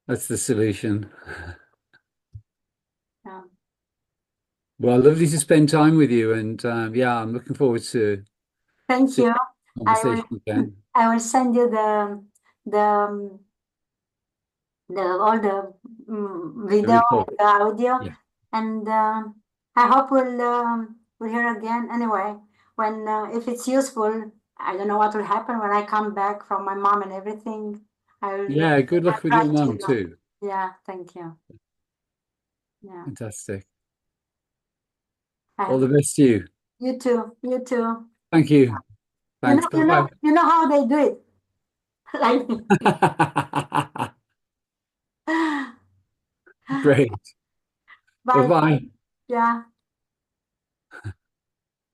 That's the solution. yeah. Well, lovely to spend time with you. And yeah, I'm looking forward to Thank seeing you. the I conversation will, again. I will send you the all the The video report. and the audio, Yeah. and I hope we'll hear again. Anyway, when if it's useful, I don't know what will happen when I come back from my mom and everything. Yeah, good I'll luck with your write you. mum too. Yeah, thank you. Yeah, Fantastic. I All have the best to you. you too. You too. Thank you. Thanks. Bye-bye. You know how they do it, like me. Great. Bye. Bye-bye. Yeah.